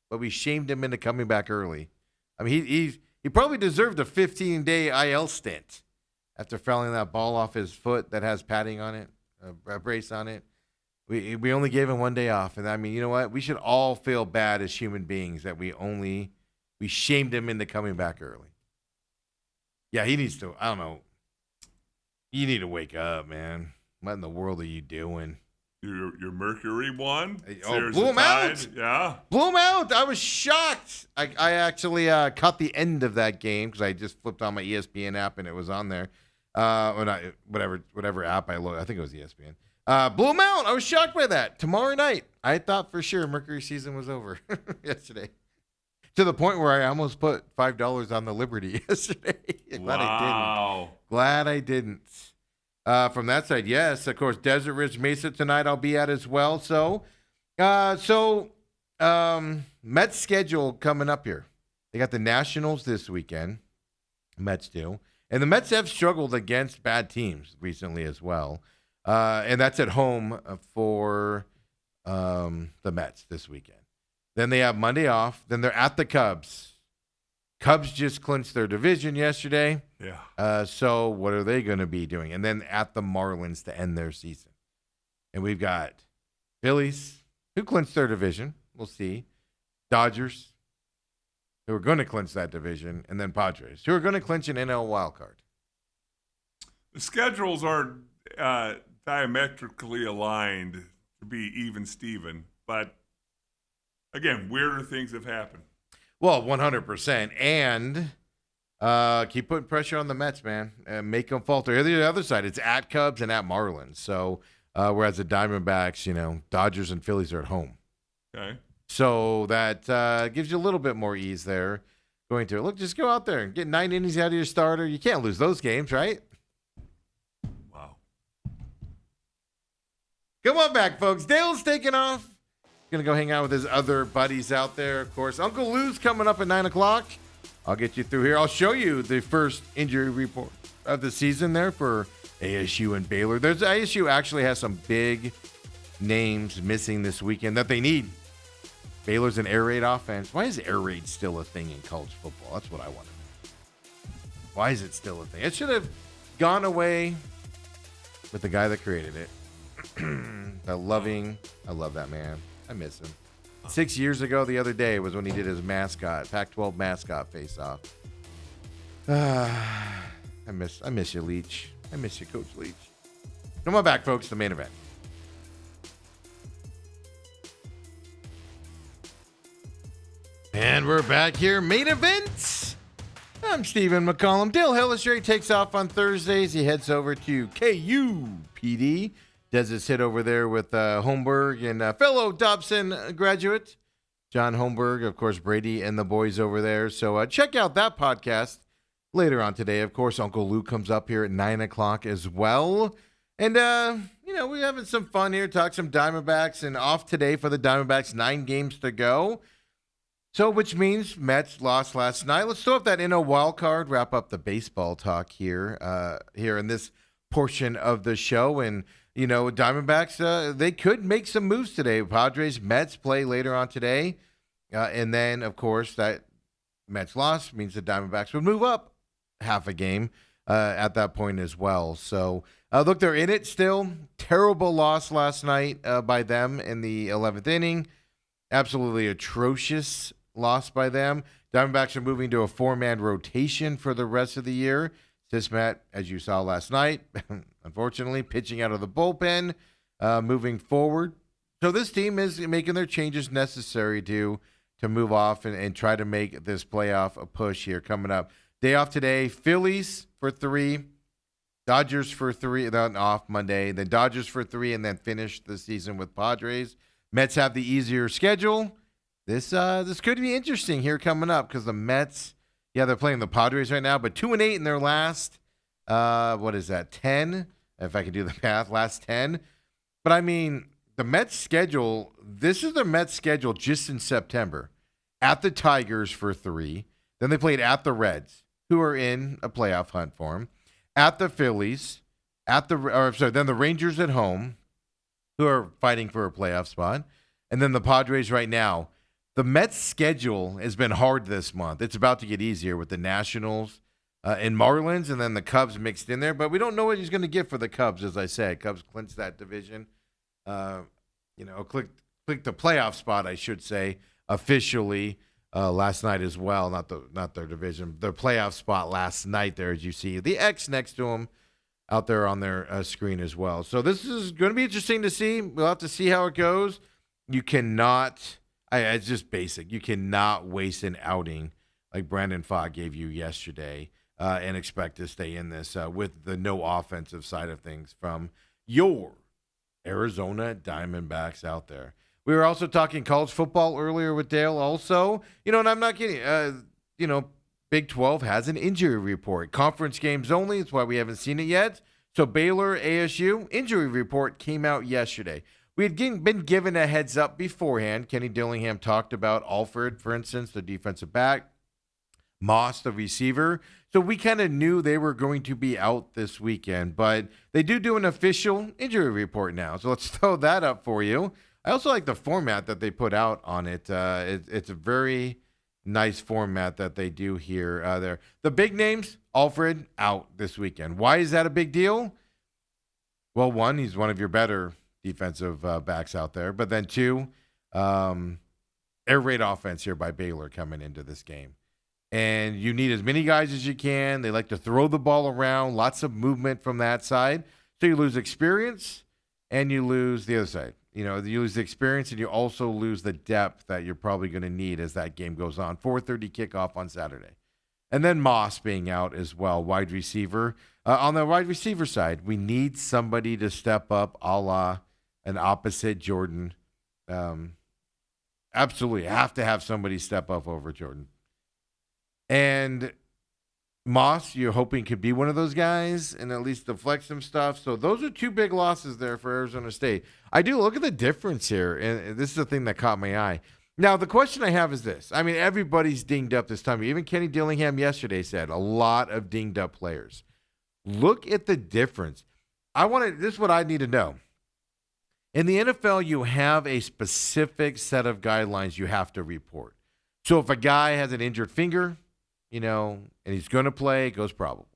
But we shamed him into coming back early. I mean, he probably deserved a 15-day IL stint after fouling that ball off his foot that has padding on it, a brace on it. We only gave him 1 day off, and I mean, you know what? We should all feel bad as human beings that we shamed him into coming back early. Yeah, he needs to. I don't know. You need to wake up, man. What in the world are you doing? Your Mercury won. Blew 'em out. Yeah. Blew him out. I was shocked. I actually caught the end of that game because I just flipped on my ESPN app and it was on there. Whatever app I loaded. I think it was ESPN. Blew him out. I was shocked by that. Tomorrow night, I thought for sure Mercury season was over yesterday. To the point where I almost put $5 on the Liberty yesterday. Glad I didn't. From that side, yes. Of course, Desert Ridge Mesa tonight I'll be at as well. Mets schedule coming up here. They got the Nationals this weekend. Mets do. And the Mets have struggled against bad teams recently as well. And that's at home for the Mets this weekend. Then they have Monday off. Then they're at the Cubs. Cubs just clinched their division yesterday. Yeah. So what are they going to be doing? And then at the Marlins to end their season. And we've got Phillies, who clinched their division. We'll see. Dodgers, who are going to clinch that division. And then Padres, who are going to clinch an NL wild card. The schedules are diametrically aligned to be even Steven, but again, weirder things have happened. Well, 100%. And keep putting pressure on the Mets, man. Make them falter. Here, the other side, it's at Cubs and at Marlins. So, whereas the Diamondbacks, Dodgers and Phillies are at home. Okay. So that gives you a little bit more ease there going to it. Look, just go out there and get 9 innings out of your starter. You can't lose those games, right? Wow. Come on back, folks. Dale's taking off. Going to go hang out with his other buddies out there, of course. Uncle Lou's coming up at 9 o'clock. I'll get you through here. I'll show you the first injury report of the season there for ASU and Baylor. ASU actually has some big names missing this weekend that they need. Baylor's an air raid offense. Why is air raid still a thing in college football? That's what I want to know. Why is it still a thing? It should have gone away with the guy that created it. I love that man. I miss him. 6 years ago, the other day, was when he did his mascot, Pac-12 mascot face-off. I miss you, Leach. I miss you, Coach Leach. Come on back, folks, the main event. And we're back here, main event. I'm Stephen McCollum. Dale Hellestrate takes off on Thursdays. He heads over to KUPD. Does his hit over there with Holmberg and fellow Dobson graduate, John Holmberg, of course, Brady and the boys over there. So check out that podcast later on today. Of course, Uncle Lou comes up here at 9 o'clock as well. And, we're having some fun here, talk some Diamondbacks, and off today for the Diamondbacks, 9 games to go. So, which means Mets lost last night. Let's throw up that NL wild card, wrap up the baseball talk here in this portion of the show. And, Diamondbacks, they could make some moves today. Padres, Mets play later on today. And then, of course, that Mets loss means the Diamondbacks would move up half a game at that point as well. So, look, they're in it still. Terrible loss last night by them in the 11th inning. Absolutely atrocious loss by them. Diamondbacks are moving to a 4-man rotation for the rest of the year. Sismat, as you saw last night, unfortunately, pitching out of the bullpen, moving forward. So this team is making their changes necessary to move off and try to make this playoff a push here coming up. Day off today, Phillies for 3, Dodgers for 3, then off Monday, then Dodgers for 3, and then finish the season with Padres. Mets have the easier schedule. This could be interesting here coming up because the Mets, they're playing the Padres right now, but 2-8 in their last, 10? If I can do the math, last 10. But I mean, the Mets schedule, this is their Mets schedule just in September. At the Tigers for 3. Then they played at the Reds, who are in a playoff hunt for them. At the Phillies, then the Rangers at home, who are fighting for a playoff spot. And then the Padres right now. The Mets' schedule has been hard this month. It's about to get easier with the Nationals and Marlins, and then the Cubs mixed in there. But we don't know what he's going to get for the Cubs, as I said. Cubs clinched that division. Clicked the playoff spot, I should say, officially last night as well. Not their division, their playoff spot last night there, as you see. The X next to them. out there on their screen as well. So this is going to be interesting to see. We'll have to see how it goes. You cannot, it's just basic. You cannot waste an outing like Brandon Fogg gave you yesterday and expect to stay in this with the no offensive side of things from your Arizona Diamondbacks out there. We were also talking college football earlier with Dale also. And I'm not kidding. Big 12 has an injury report. Conference games only. That's why we haven't seen it yet. So Baylor, ASU, injury report came out yesterday. We had been given a heads up beforehand. Kenny Dillingham talked about Alfred, for instance, the defensive back. Moss, the receiver. So we kind of knew they were going to be out this weekend. But they do an official injury report now. So let's throw that up for you. I also like the format that they put out on it. It's a very nice format that they do here. There, the big names, Alfred out this weekend. Why is that a big deal? Well, one, he's one of your better defensive backs out there. But then two, air raid offense here by Baylor coming into this game. And you need as many guys as you can. They like to throw the ball around, lots of movement from that side. So you lose experience and you lose the other side. You lose the experience and you also lose the depth that you're probably going to need as that game goes on. 4:30 kickoff on Saturday. And then Moss being out as well, wide receiver. On the wide receiver side, we need somebody to step up a la an opposite Jordan. Absolutely have to have somebody step up over Jordan. And Moss, you're hoping could be one of those guys and at least deflect some stuff. So those are two big losses there for Arizona State. I do look at the difference here, and this is the thing that caught my eye. Now, the question I have is this. I mean, everybody's dinged up this time. Even Kenny Dillingham yesterday said a lot of dinged up players. Look at the difference. This is what I need to know. In the NFL, you have a specific set of guidelines you have to report. So if a guy has an injured finger, and he's going to play, it goes probable.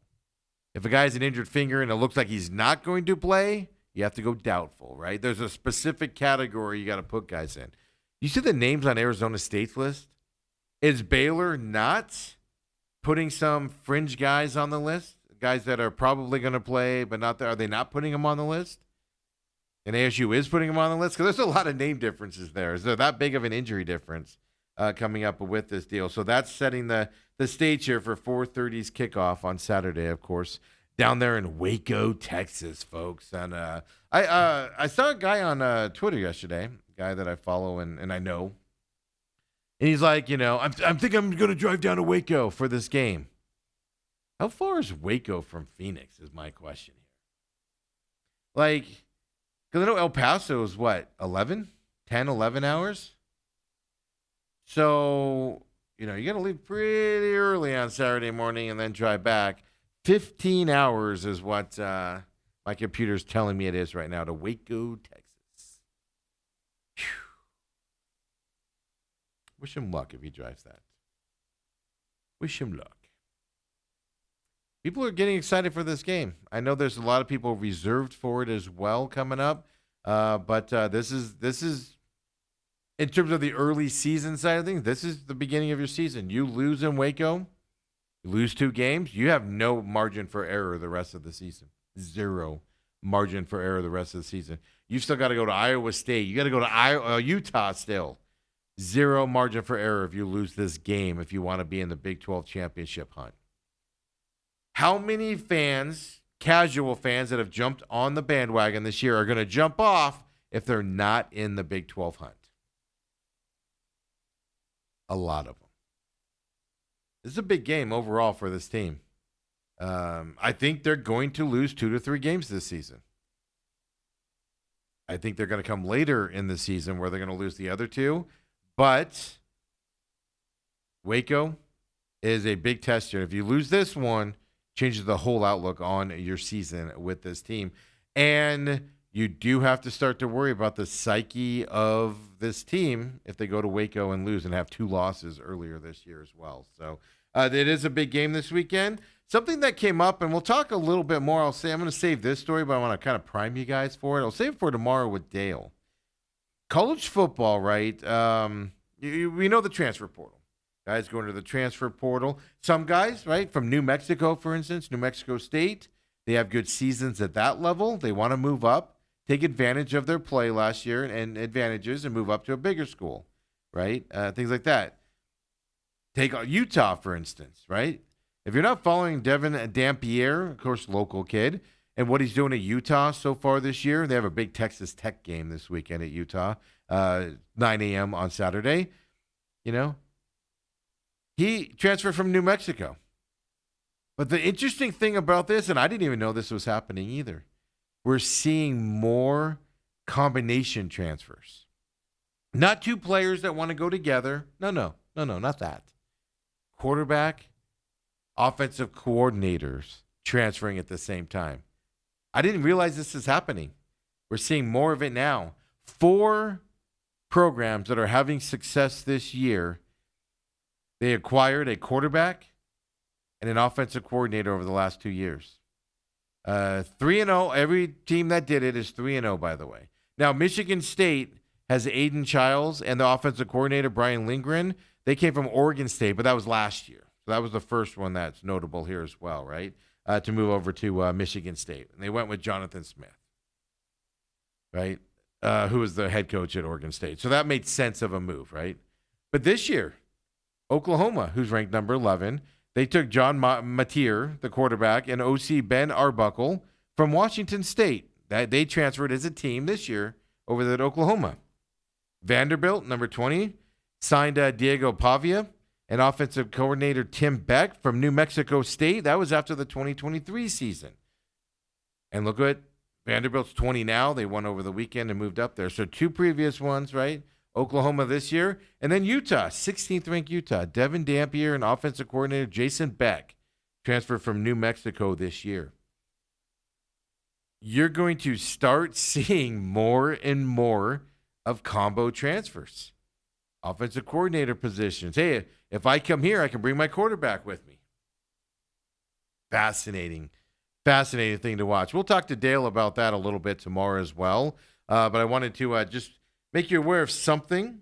If a guy has an injured finger and it looks like he's not going to play, you have to go doubtful, right? There's a specific category you got to put guys in. You see the names on Arizona State's list? Is Baylor not putting some fringe guys on the list? Guys that are probably going to play, but not there. Are they not putting them on the list? And ASU is putting them on the list? Because there's a lot of name differences there. Is there that big of an injury difference coming up with this deal? So that's setting the stage here for 4:30's kickoff on Saturday, of course, down there in Waco, Texas, folks. And I saw a guy on Twitter yesterday, a guy that I follow and I know. And he's like, I'm thinking I'm going to drive down to Waco for this game. How far is Waco from Phoenix is my question here. Like, because I know El Paso is what, 11 hours? So, you got to leave pretty early on Saturday morning and then drive back. 15 hours is what my computer's telling me it is right now to Waco, Texas. Whew. Wish him luck if he drives that. Wish him luck. People are getting excited for this game. I know there's a lot of people reserved for it as well coming up. But this is in terms of the early season side of things, this is the beginning of your season. You lose in Waco, you lose 2 games, you have no margin for error the rest of the season. 0 margin for error the rest of the season. You've still got to go to Iowa State. You got to go to Utah still. 0 margin for error if you lose this game if you want to be in the Big 12 championship hunt. How many fans, casual fans that have jumped on the bandwagon this year are going to jump off if they're not in the Big 12 hunt? A lot of them. This is a big game overall for this team. I think they're going to lose 2 to 3 games this season. I think they're going to come later in the season where they're going to lose the other 2. But Waco is a big test here. If you lose this one, changes the whole outlook on your season with this team. And you do have to start to worry about the psyche of this team if they go to Waco and lose and have 2 losses earlier this year as well. So it is a big game this weekend. Something that came up, and we'll talk a little bit more. I'm going to save this story, but I want to kind of prime you guys for it. I'll save it for tomorrow with Dale. College football, right? We know the transfer portal. Guys going to the transfer portal. Some guys, right, from New Mexico, for instance, New Mexico State, They have good seasons at that level. They want to move up, take advantage of their play last year and advantages and move up to a bigger school, right? Things like that. Take Utah, for instance, right? If you're not following Devin Dampier, of course, local kid, and what he's doing at Utah so far this year, they have a big Texas Tech game this weekend at Utah, 9 a.m. on Saturday. You know, he transferred from New Mexico. But the interesting thing about this, and I didn't even know this was happening either, we're seeing more combination transfers. Not two players that want to go together. No, not that. Quarterback, offensive coordinators transferring at the same time. I didn't realize this is happening. We're seeing more of it now. 4 programs that are having success this year, they acquired a quarterback and an offensive coordinator over the last 2 years. 3-0. Every team that did it is 3-0, by the way. Now, Michigan State has Aiden Childs and the offensive coordinator, Brian Lindgren. They came from Oregon State, but that was last year. So that was the first one that's notable here as well, right? To move over to Michigan State. And they went with Jonathan Smith, right? Who was the head coach at Oregon State. So that made sense of a move, right? But this year, Oklahoma, who's ranked number 11, they took John Mateer, the quarterback, and OC Ben Arbuckle from Washington State. They transferred as a team this year over there at Oklahoma. Vanderbilt, number 20, signed Diego Pavia and offensive coordinator Tim Beck from New Mexico State. That was after the 2023 season. And look at Vanderbilt's 20 now. They won over the weekend and moved up there. So 2 previous ones, right? Oklahoma this year. And then Utah, 16th ranked Utah. Devin Dampier and offensive coordinator Jason Beck transferred from New Mexico this year. You're going to start seeing more and more of combo transfers. Offensive coordinator positions. Hey, if I come here, I can bring my quarterback with me. Fascinating thing to watch. We'll talk to Dale about that a little bit tomorrow as well. But I wanted to just make you aware of something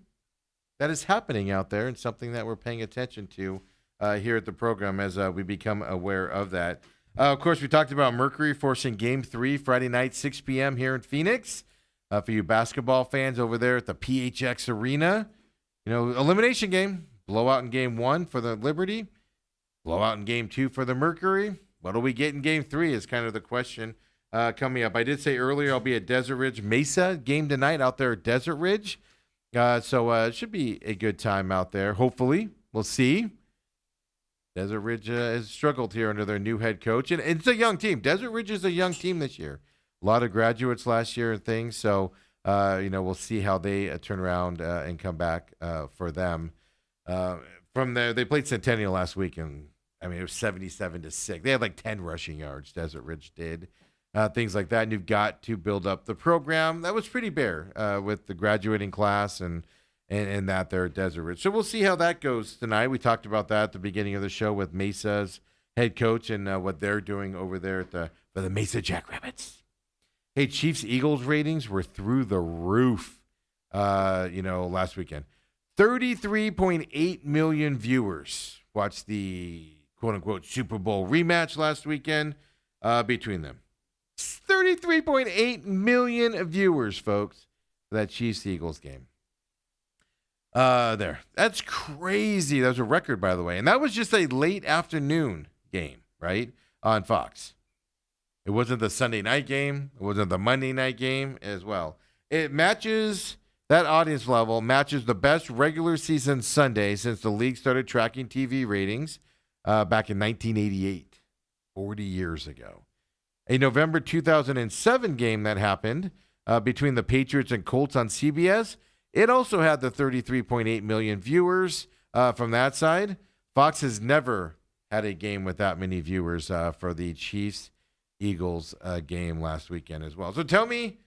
that is happening out there and something that we're paying attention to here at the program as we become aware of that. Of course, we talked about Mercury forcing Game 3 Friday night, 6 p.m. here in Phoenix. For you basketball fans over there at the PHX Arena. You know, elimination game. Blowout in Game 1 for the Liberty. Blowout in Game 2 for the Mercury. What do we get in Game 3 is kind of the question coming up. I did say earlier I'll be at Desert Ridge Mesa game tonight out there at Desert Ridge. So it should be a good time out there. Hopefully. We'll see. Desert Ridge has struggled here under their new head coach. And it's a young team. Desert Ridge is a young team this year. A lot of graduates last year and things. So, we'll see how they turn around and come back for them. From there, they played Centennial last week, and it was 77-6. They had like 10 rushing yards. Desert Ridge did things like that. And you've got to build up the program. That was pretty bare with the graduating class and that there at Desert Ridge. So we'll see how that goes tonight. We talked about that at the beginning of the show with Mesa's head coach and what they're doing over there for the Mesa Jackrabbits. Hey, Chiefs-Eagles ratings were through the roof, last weekend. 33.8 million viewers watched the quote-unquote Super Bowl rematch last weekend between them. 33.8 million viewers, folks, for that Chiefs-Eagles game. That's crazy. That was a record, by the way. And that was just a late afternoon game, right, on Fox. It wasn't the Sunday night game. It wasn't the Monday night game as well. It matches, that audience level matches the best regular season Sunday since the league started tracking TV ratings back in 1988, 40 years ago. A November 2007 game that happened between the Patriots and Colts on CBS, it also had the 33.8 million viewers from that side. Fox has never had a game with that many viewers for the Chiefs-Eagles game last weekend as well. So tell me,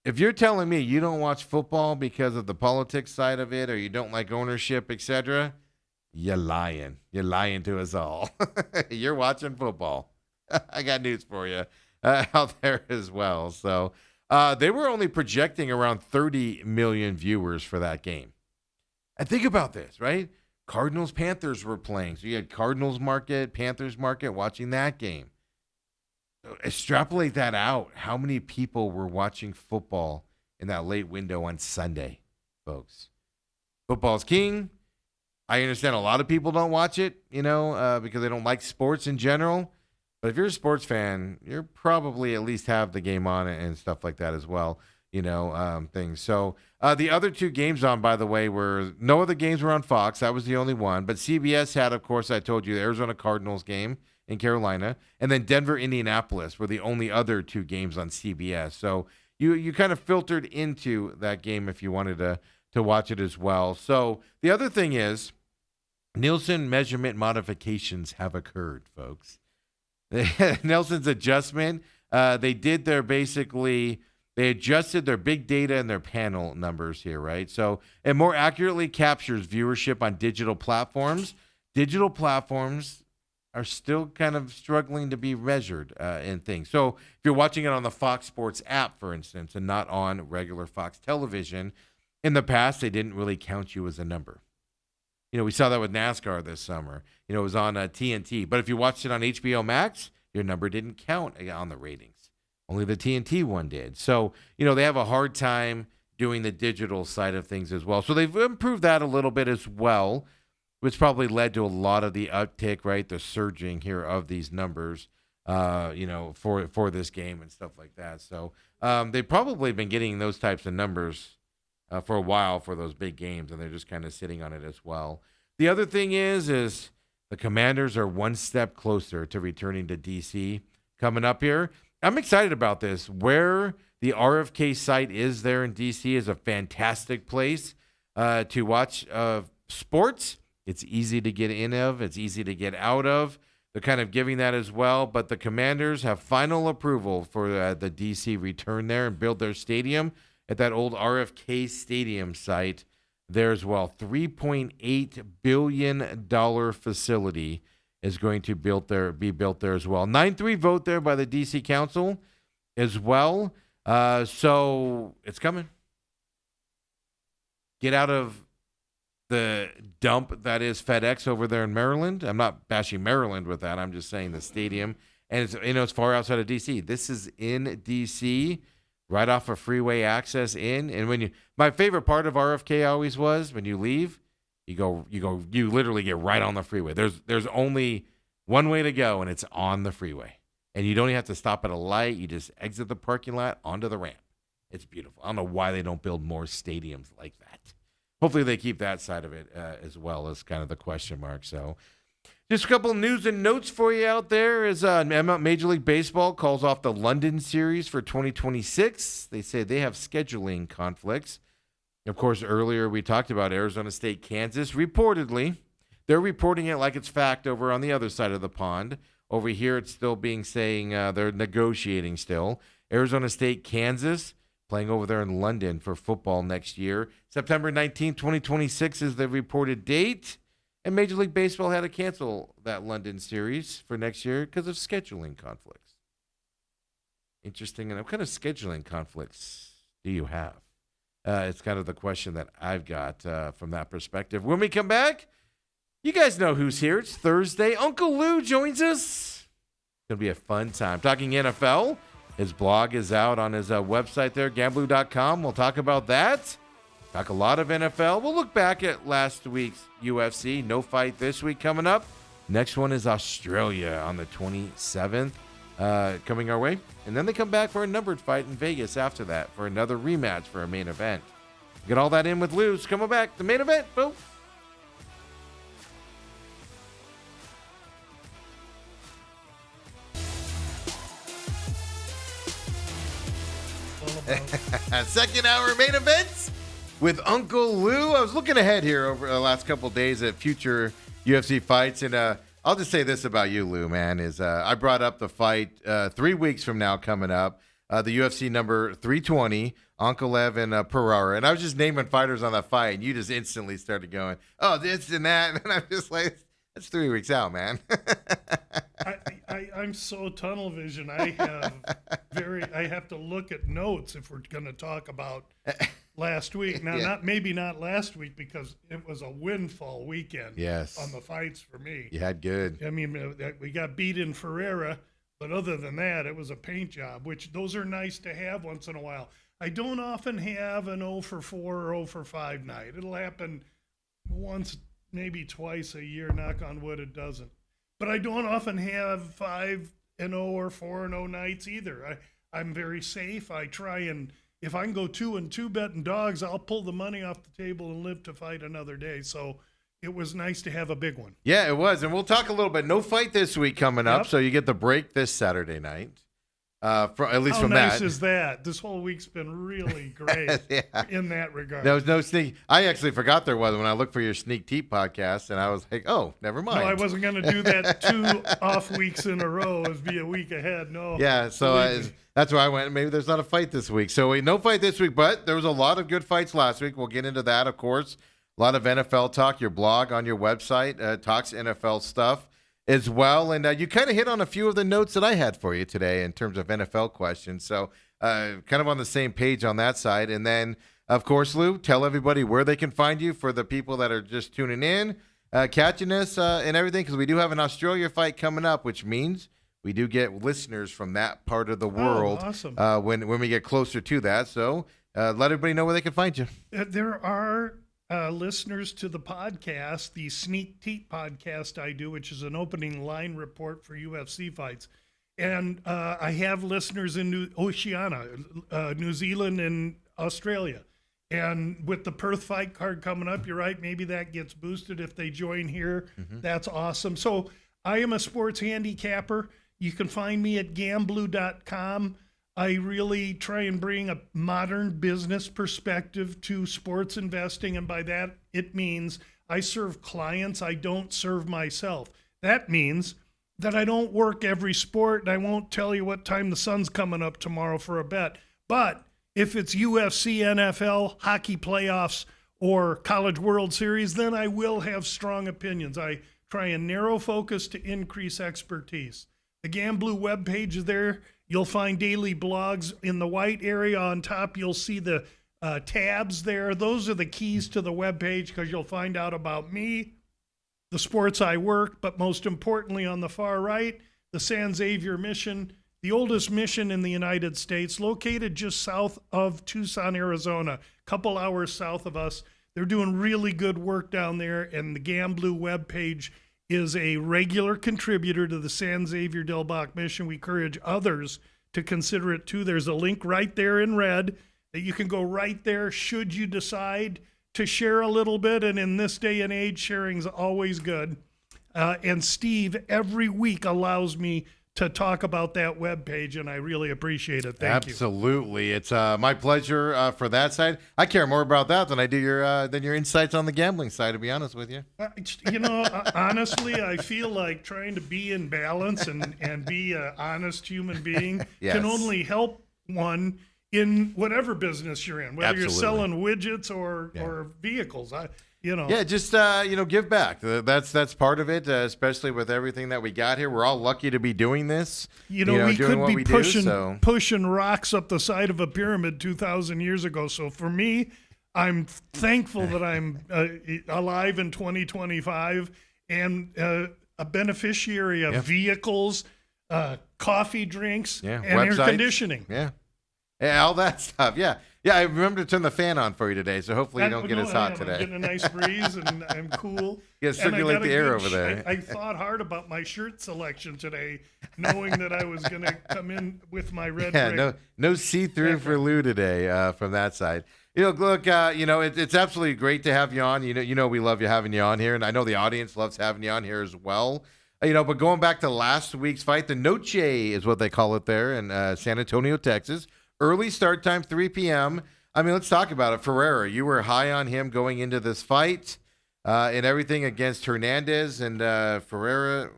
if you're telling me you don't watch football because of the politics side of it or you don't like ownership, etc., you're lying. You're lying to us all. You're watching football. I got news for you out there as well. So they were only projecting around 30 million viewers for that game. And think about this, right? Cardinals-Panthers were playing. So you had Cardinals market, Panthers market watching that game. extrapolate that out. How many people were watching football in that late window on Sunday, folks? Football's king. I understand a lot of people don't watch it, because they don't like sports in general. But if you're a sports fan, you're probably at least have the game on and stuff like that as well, things. So the other two games on, by the way, were no other games were on Fox. That was the only one. But CBS had, of course, I told you, the Arizona Cardinals game in Carolina, and then Denver, Indianapolis were the only other two games on CBS. So you kind of filtered into that game if you wanted to watch it as well. So the other thing is, Nielsen measurement modifications have occurred, folks. Nielsen's adjustment, they adjusted their big data and their panel numbers here, right? So it more accurately captures viewership on digital platforms. Digital platforms are still kind of struggling to be measured in things. So if you're watching it on the Fox Sports app, for instance, and not on regular Fox television, in the past, they didn't really count you as a number. We saw that with NASCAR this summer. It was on TNT. But if you watched it on HBO Max, your number didn't count on the ratings. Only the TNT one did. So, they have a hard time doing the digital side of things as well. So they've improved that a little bit as well, which probably led to a lot of the uptick, right? The surging here of these numbers, for this game and stuff like that. So they've probably been getting those types of numbers for a while for those big games, and they're just kind of sitting on it as well. The other thing is the Commanders are one step closer to returning to D.C. coming up here. I'm excited about this. Where the RFK site is there in D.C. is a fantastic place to watch sports. It's easy to get in of. It's easy to get out of. They're kind of giving that as well, but the Commanders have final approval for the D.C. return there and build their stadium at that old RFK Stadium site there as well. $3.8 billion facility is going to be built there as well. 9-3 vote there by the D.C. Council as well. So it's coming. Get out of the dump that is FedEx over there in Maryland. I'm not bashing Maryland with that. I'm just saying the stadium. And it's far outside of D.C. This is in D.C., right off of freeway access in. And my favorite part of RFK always was when you leave, you literally get right on the freeway. There's only one way to go, and it's on the freeway. And you don't even have to stop at a light. You just exit the parking lot onto the ramp. It's beautiful. I don't know why they don't build more stadiums like that. Hopefully they keep that side of it as well as kind of the question mark. So just a couple of news and notes for you out there is Major League Baseball calls off the London series for 2026. They say they have scheduling conflicts. Of course, earlier we talked about Arizona State, Kansas. Reportedly, they're reporting it like it's fact over on the other side of the pond. Over here, it's still being saying they're negotiating still. Arizona State, Kansas, playing over there in London for football next year. September 19, 2026 is the reported date. And Major League Baseball had to cancel that London series for next year because of scheduling conflicts. Interesting. And what kind of scheduling conflicts do you have? It's kind of the question that I've got from that perspective. When we come back, you guys know who's here. It's Thursday. Uncle Lou joins us. It's going to be a fun time. Talking NFL. His blog is out on his website there, Gamblu.com. We'll talk about that. Talk a lot of NFL. We'll look back at last week's UFC. No fight this week coming up. Next one is Australia on the 27th coming our way. And then they come back for a numbered fight in Vegas after that for another rematch for a main event. Get all that in with Lou's coming back. The main event, boom. Second hour main events with Uncle Lou. I was looking ahead here over the last couple of days at future UFC fights, and I'll just say this about you, Lou, man, is I brought up the fight 3 weeks from now coming up, the UFC number 320, Ankalaev and Pereira, and I was just naming fighters on that fight, and you just instantly started going, oh, this and that, and I'm just like, that's 3 weeks out, man. I'm so tunnel vision. I have to look at notes if we're going to talk about last week. Now, not last week because it was a windfall weekend. Yes. On the fights for me. You had good. I mean, we got beat in Ferreira. But other than that, it was a paint job, which those are nice to have once in a while. I don't often have an 0 for 4 or 0 for 5 night. It'll happen once, maybe twice a year. Knock on wood, it doesn't. But I don't often have 5-0 or 4-0 nights either. I'm very safe. I try, and if I can go 2-2 betting dogs, I'll pull the money off the table and live to fight another day. So it was nice to have a big one. Yeah, it was. And we'll talk a little bit. No fight this week coming up, Yep. so you get the break this Saturday night. At least How from nice that. is that? This whole week's been really great Yeah. in that regard. There was no sneak. I actually forgot there was when I looked for your Sneak Teep podcast, and I was like, oh, never mind. No, I wasn't going to do that 2 off weeks in a row. It'd be a week ahead. No. Yeah, so Believe me. that's why I went. Maybe there's not a fight this week. So no fight this week, but there was a lot of good fights last week. We'll get into that, of course. A lot of NFL talk. Your blog on your website talks NFL stuff as well. And you kind of hit on a few of the notes that I had for you today in terms of NFL questions. So kind of on the same page on that side. And then, of course, Lou, tell everybody where they can find you for the people that are just tuning in, catching us and everything, because we do have an Australia fight coming up, which means we do get listeners from that part of the world awesome. when we get closer to that. So let everybody know where they can find you. There are listeners to the podcast, the Sneak Teep podcast I do, which is an opening line report for UFC fights. And I have listeners in Oceania, New Zealand and Australia. And with the Perth fight card coming up, you're right, maybe that gets boosted if they join here. That's awesome. So I am a sports handicapper. You can find me at gamblu.com. I really try and bring a modern business perspective to sports investing. And by that, it means I serve clients. I don't serve myself. That means that I don't work every sport, and I won't tell you what time the sun's coming up tomorrow for a bet. But if it's UFC, NFL, hockey playoffs, or College World Series, then I will have strong opinions. I try and narrow focus to increase expertise. The Gamblu webpage is there. You'll find daily blogs in the white area on top. You'll see the tabs there. Those are the keys to the webpage because you'll find out about me, the sports I work, but most importantly on the far right, the San Xavier Mission, the oldest mission in the United States, located just south of Tucson, Arizona, a couple hours south of us. They're doing really good work down there, and the Gamblu webpage is a regular contributor to the San Xavier Del Bach mission. We encourage others to consider it too. There's a link right there in red that you can go right there should you decide to share a little bit. And in this day and age, sharing's always good. And Steve every week allows me to talk about that webpage, and I really appreciate it. Thank you. Absolutely. It's my pleasure for that side. I care more about that than I do your insights on the gambling side, to be honest with you. Honestly, I feel like trying to be in balance and be an honest human being Yes. can only help one in whatever business you're in, whether you're Absolutely. selling widgets or vehicles. Yeah, just give back. That's part of it, especially with everything that we got here. We're all lucky to be doing this. We doing could what be we pushing rocks up the side of a pyramid 2,000 years ago. So for me, I'm thankful that I'm alive in 2025 and a beneficiary of vehicles, coffee drinks, and air websites. conditioning. Yeah, all that stuff. Yeah. I remember to turn the fan on for you today, so hopefully you don't get as hot I'm today. getting a nice breeze and I'm cool. You gotta And I circulate got a the air good over there. I thought hard about my shirt selection today, knowing that I was going to come in with my red. Yeah, brick. no see-through for Lou today from that side. Look, it's absolutely great to have you on. You know, we love you having you on here, and I know the audience loves having you on here as well. But going back to last week's fight, the Noche is what they call it there in San Antonio, Texas. Early start time, 3 p.m. I mean, let's talk about it. Ferreira, you were high on him going into this fight and everything against Hernandez, and Ferreira,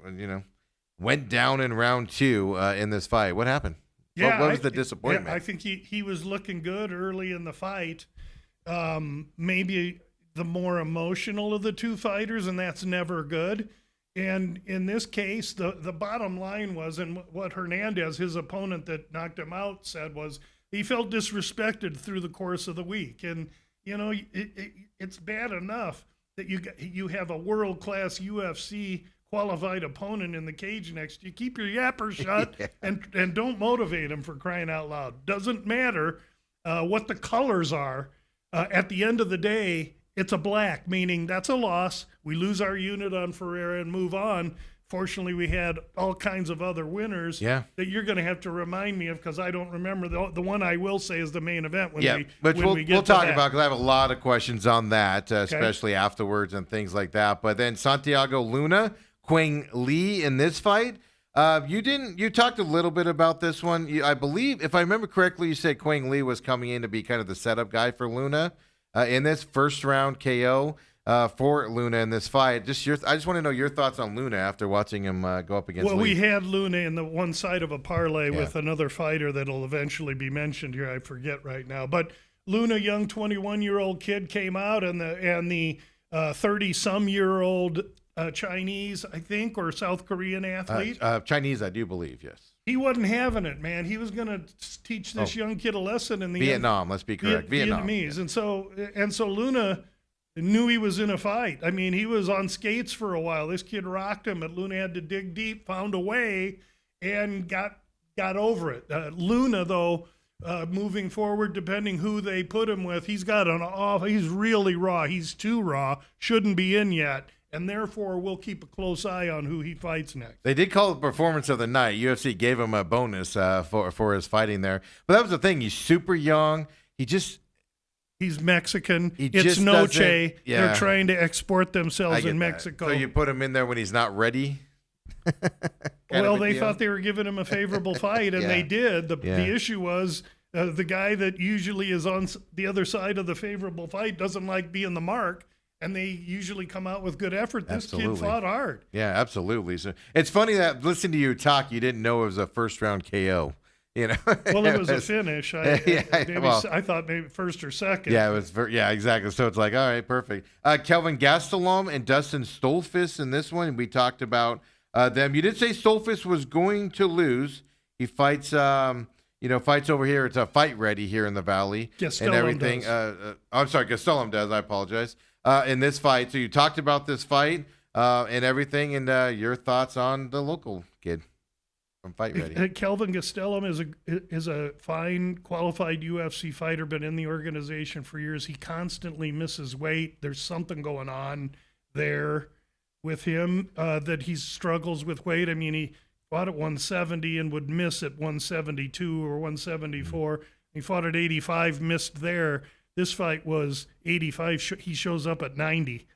went down in round 2 in this fight. What happened? Yeah, what was the disappointment? Yeah, I think he was looking good early in the fight. Maybe the more emotional of the two fighters, and that's never good. And in this case, the bottom line was, and what Hernandez, his opponent that knocked him out, said was he felt disrespected through the course of the week. And, it's bad enough that you have a world-class UFC qualified opponent in the cage next to you, keep your yapper shut and don't motivate him, for crying out loud. Doesn't matter what the colors are. At the end of the day, it's a black, meaning that's a loss. We lose our unit on Ferreira and move on. Fortunately, we had all kinds of other winners that you're going to have to remind me of, because I don't remember. The one I will say is the main event when we we'll talk about, because I have a lot of questions on that, especially afterwards and things like that. But then Santiago Luna, Quang Lee in this fight. You talked a little bit about this one. I believe, if I remember correctly, you said Quang Lee was coming in to be kind of the setup guy for Luna in this first round KO. For Luna in this fight. I just want to know your thoughts on Luna after watching him go up against Lee. We had Luna in the one side of a parlay with another fighter that'll eventually be mentioned here. I forget right now. But Luna, young 21-year-old kid, came out, and the 30-some-year-old Chinese, I think, or South Korean athlete. Chinese, I do believe, yes. He wasn't having it, man. He was going to teach this young kid a lesson in the Vietnam, let's be correct. Vietnamese. And so Luna knew he was in a fight. I mean, he was on skates for a while. This kid rocked him, but Luna had to dig deep, found a way, and got over it. Luna, though, moving forward, depending who they put him with, he's really raw. He's too raw, shouldn't be in yet, and therefore we'll keep a close eye on who he fights next. They did call it performance of the night. UFC gave him a bonus for his fighting there. But that was the thing. He's super young. He's Mexican. It's Noche. Yeah. They're trying to export themselves in Mexico. So you put him in there when he's not ready? Well, they thought they were giving him a favorable fight, and they did. The issue was the guy that usually is on the other side of the favorable fight doesn't like being the mark, and they usually come out with good effort. This kid fought hard. Yeah, absolutely. So it's funny that listening to you talk, you didn't know it was a first-round KO. Well, it was a finish. I thought maybe first or second. Yeah, it was. Exactly. So it's like, all right, perfect. Kelvin Gastelum and Dustin Stolfus in this one. We talked about them. You did say Stolfus was going to lose. He fights, fights over here. It's a fight ready here in the Valley Gastelum and everything. does. I'm sorry, Gastelum does. I apologize. In this fight, so you talked about this fight and everything, and your thoughts on the local kid. From Fight Ready. Kelvin Gastelum is a fine, qualified UFC fighter, been in the organization for years. He constantly misses weight. There's something going on there with him that he struggles with weight. I mean, he fought at 170 and would miss at 172 or 174. Mm-hmm. He fought at 85, missed there. This fight was 85. He shows up at 90.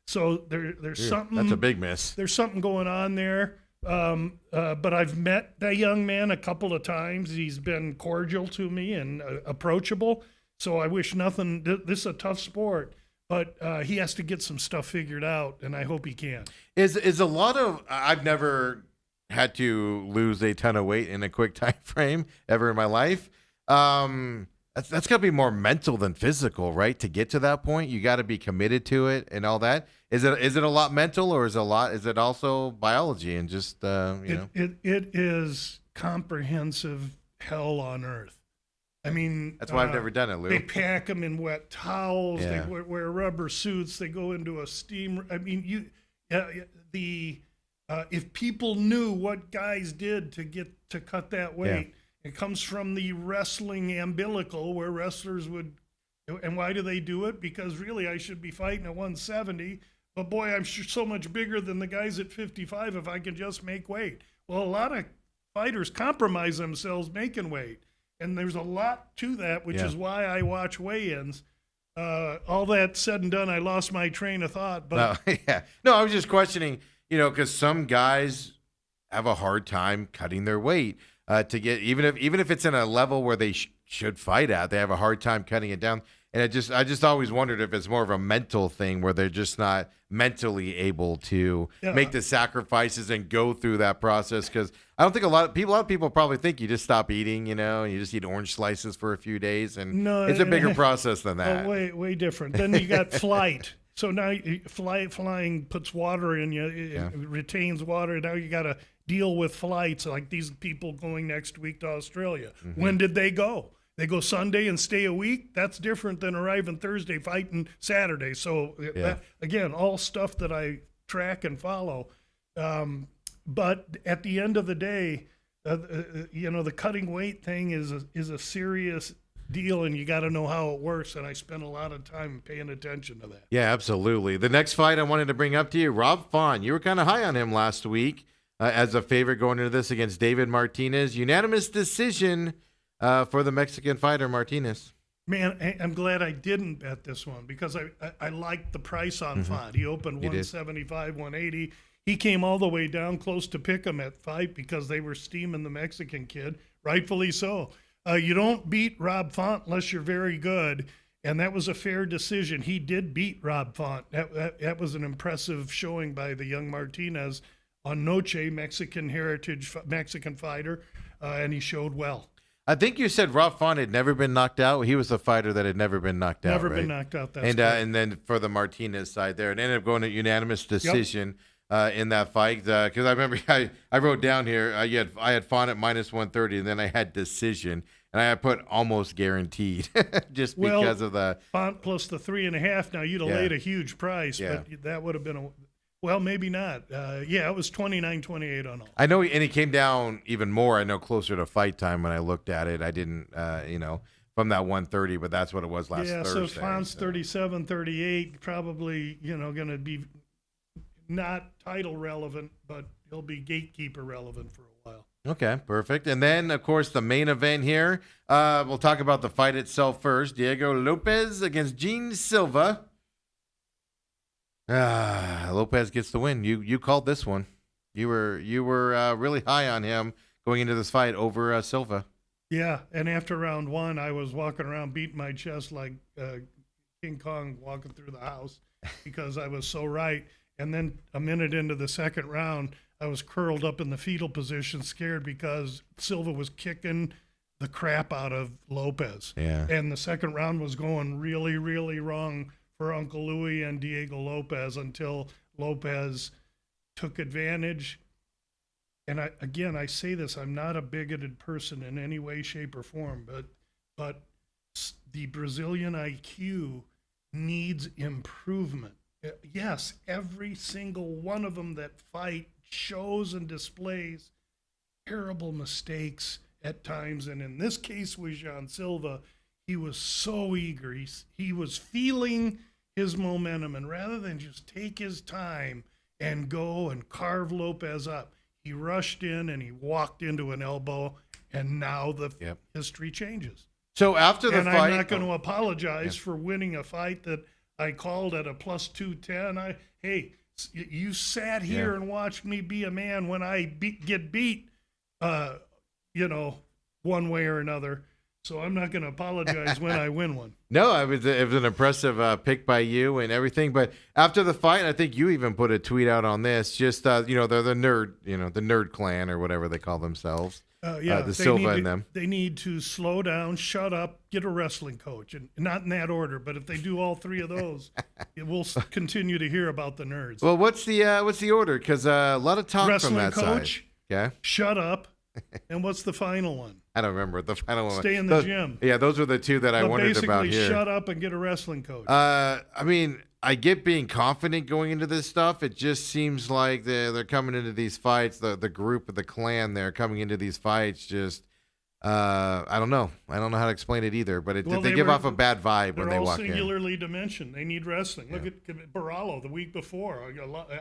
So there's something. That's a big miss. There's something going on there. But I've met that young man a couple of times. He's been cordial to me and approachable. So I wish nothing. This is a tough sport, but he has to get some stuff figured out, and I hope he can. Is a lot of I've never had to lose a ton of weight in a quick time frame ever in my life. That's got to be more mental than physical, right? To get to that point, you got to be committed to it and all that. Is it a lot mental, or is it also biology and just It is comprehensive hell on earth. I mean, that's why I've never done it, Lou. They pack them in wet towels. Yeah. They wear rubber suits. They go into a steam. I mean, if people knew what guys did to cut that weight. It comes from the wrestling umbilical, where wrestlers would, and why do they do it? Because really, I should be fighting at 170, but boy, I'm so much bigger than the guys at 55 if I can just make weight. Well, a lot of fighters compromise themselves making weight, and there's a lot to that, which is why I watch weigh-ins. All that said and done, I lost my train of thought. But no, I was just questioning, because some guys have a hard time cutting their weight. To get even if it's in a level where they should fight at, they have a hard time cutting it down. And I just always wondered if it's more of a mental thing where they're just not mentally able to make the sacrifices and go through that process. Because I don't think a lot of people probably think you just stop eating, and you just eat orange slices for a few days, and it's a bigger process than that. Way different. Then you got flight. So now flying puts water in you, it retains water. Now you got to deal with flights like these people going next week to Australia. Mm-hmm. When did they go? They go Sunday and stay a week? That's different than arriving Thursday, fighting Saturday. So, that, again, all stuff that I track and follow. But at the end of the day, the cutting weight thing is a serious deal, and you got to know how it works. And I spent a lot of time paying attention to that. Yeah, absolutely. The next fight I wanted to bring up to you, Rob Font. You were kind of high on him last week as a favorite going into this against David Martinez. Unanimous decision for the Mexican fighter, Martinez. Man, I'm glad I didn't bet this one because I liked the price on Font. He opened You did. 175, 180. He came all the way down close to pick him at fight because they were steaming the Mexican kid, rightfully so. You don't beat Rob Font unless you're very good, and that was a fair decision. He did beat Rob Font. That was an impressive showing by the young Martinez on Noche, Mexican heritage, Mexican fighter, and he showed well. I think you said Rob Font had never been knocked out. He was the fighter that had never been knocked out. Never right? been knocked out. That's And correct. and then for the Martinez side there, it ended up going to unanimous decision in that fight. Because I remember I wrote down here I had Font at -130, and then I had decision, and I had put almost guaranteed just Well, because of the. Font plus the 3.5. Now you'd have Yeah. laid a huge price, Yeah. but that would have been maybe not. It was 29-28 on all. I know, and he came down even more. I know closer to fight time when I looked at it. I didn't, from that 130, but that's what it was last Thursday. So Font's 37-38, probably going to be not title relevant, but he'll be gatekeeper relevant for a while. Okay, perfect. And then, of course, the main event here. We'll talk about the fight itself first. Diego Lopez against Gene Silva. Lopez gets the win. You called this one. You were really high on him going into this fight over Silva. Yeah, and after round one, I was walking around beating my chest like King Kong walking through the house because I was so right. And then a minute into the second round, I was curled up in the fetal position, scared because Silva was kicking the crap out of Lopez. Yeah. And the second round was going really, really wrong for Uncle Louie and Diego Lopez until Lopez took advantage. And I say this, I'm not a bigoted person in any way, shape, or form, but the Brazilian IQ needs improvement. Yes, every single one of them that fight shows and displays terrible mistakes at times. And in this case with Jean Silva, he was so eager. He was feeling his momentum. And rather than just take his time and go and carve Lopez up, he rushed in and he walked into an elbow. And now the history changes. So after the and fight, I'm not going to apologize for winning a fight that I called at a plus 210. You sat here and watched me be a man when I get beat, one way or another. So I'm not going to apologize when I win one. No, it was an impressive pick by you and everything. But after the fight, I think you even put a tweet out on this. Just they're the nerd, the nerd clan or whatever they call themselves. The Silva and them. They need to slow down, shut up, get a wrestling coach, and not in that order. But if they do all three of those, we'll continue to hear about the nerds. Well, what's the order? Because a lot of talk Wrestling from that coach, side. Okay. Shut up, and what's the final one? I don't remember the final one. Stay in the gym. Yeah, those were the two that I But wondered about basically, here. shut up and get a wrestling coach. I mean, I get being confident going into this stuff. It just seems like they're coming into these fights. The group of the clan, they're coming into these fights. Just I don't know. I don't know how to explain it either. But they give off a bad vibe when they all walk in. singularly dimensioned. They need wrestling. Look at Barallo the week before.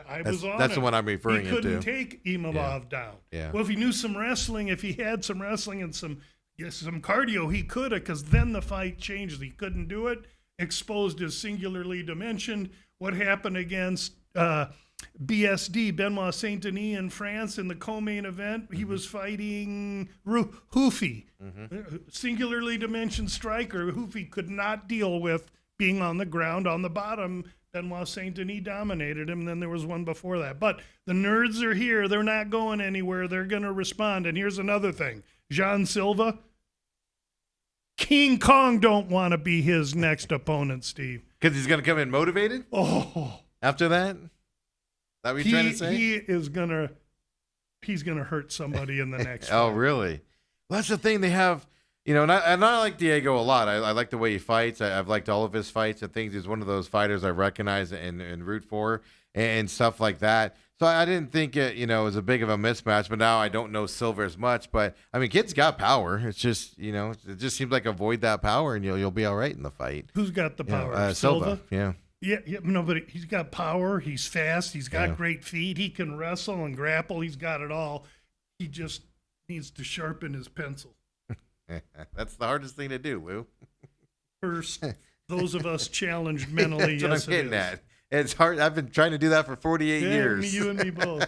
I was on That's it. the one I'm referring He to. couldn't take Imavov down. Yeah. Well, if he knew some wrestling, if he had some wrestling and some cardio, he could have, because then the fight changed. He couldn't do it. Exposed as singularly dimensioned. What happened against BSD, Benoit Saint Denis in France in the co-main event? He was fighting Hoofy, singularly dimensioned striker. Hoofy could not deal with being on the ground on the bottom. Benoit Saint Denis dominated him. And then there was one before that. But the nerds are here. They're not going anywhere. They're going to respond. And here's another thing. Jean Silva, King Kong don't want to be his next opponent, Steve. Because he's going to come in motivated Oh, after that? Is that what you're trying to say? He's gonna hurt somebody in the next. Oh, fight. really? Well, that's the thing. They have, and I like Diego a lot. I like the way he fights. I've liked all of his fights and things. He's one of those fighters I recognize and root for and stuff like that. So I didn't think it, was a big of a mismatch, but now I don't know Silva as much. But I mean, kid's got power. It's just, it just seems like avoid that power and you'll be all right in the fight. Who's got the Yeah, power? Silva. Yeah. Yeah, no, but he's got power. He's fast. He's got Yeah. great feet. He can wrestle and grapple. He's got it all. He just needs to sharpen his pencil. That's the hardest thing to do, Lou. First, those of us challenged mentally, That's what yes, I'm it getting is. at. It's hard. I've been trying to do that for 48 Yeah, years. you and me both.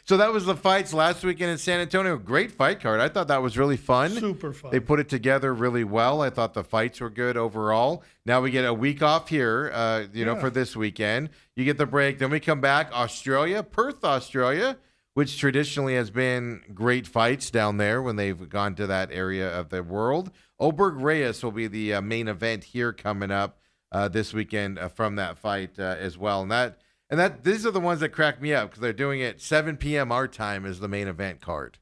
So that was the fights last weekend in San Antonio. Great fight card. I thought that was really fun. Super fun. They put it together really well. I thought the fights were good overall. Now we get a week off here, for this weekend. You get the break. Then we come back. Australia, Perth, Australia, which traditionally has been great fights down there when they've gone to that area of the world. Oberg Reyes will be the main event here coming up this weekend from that fight as well. And that these are the ones that crack me up because they're doing it 7 p.m. our time as the main event card,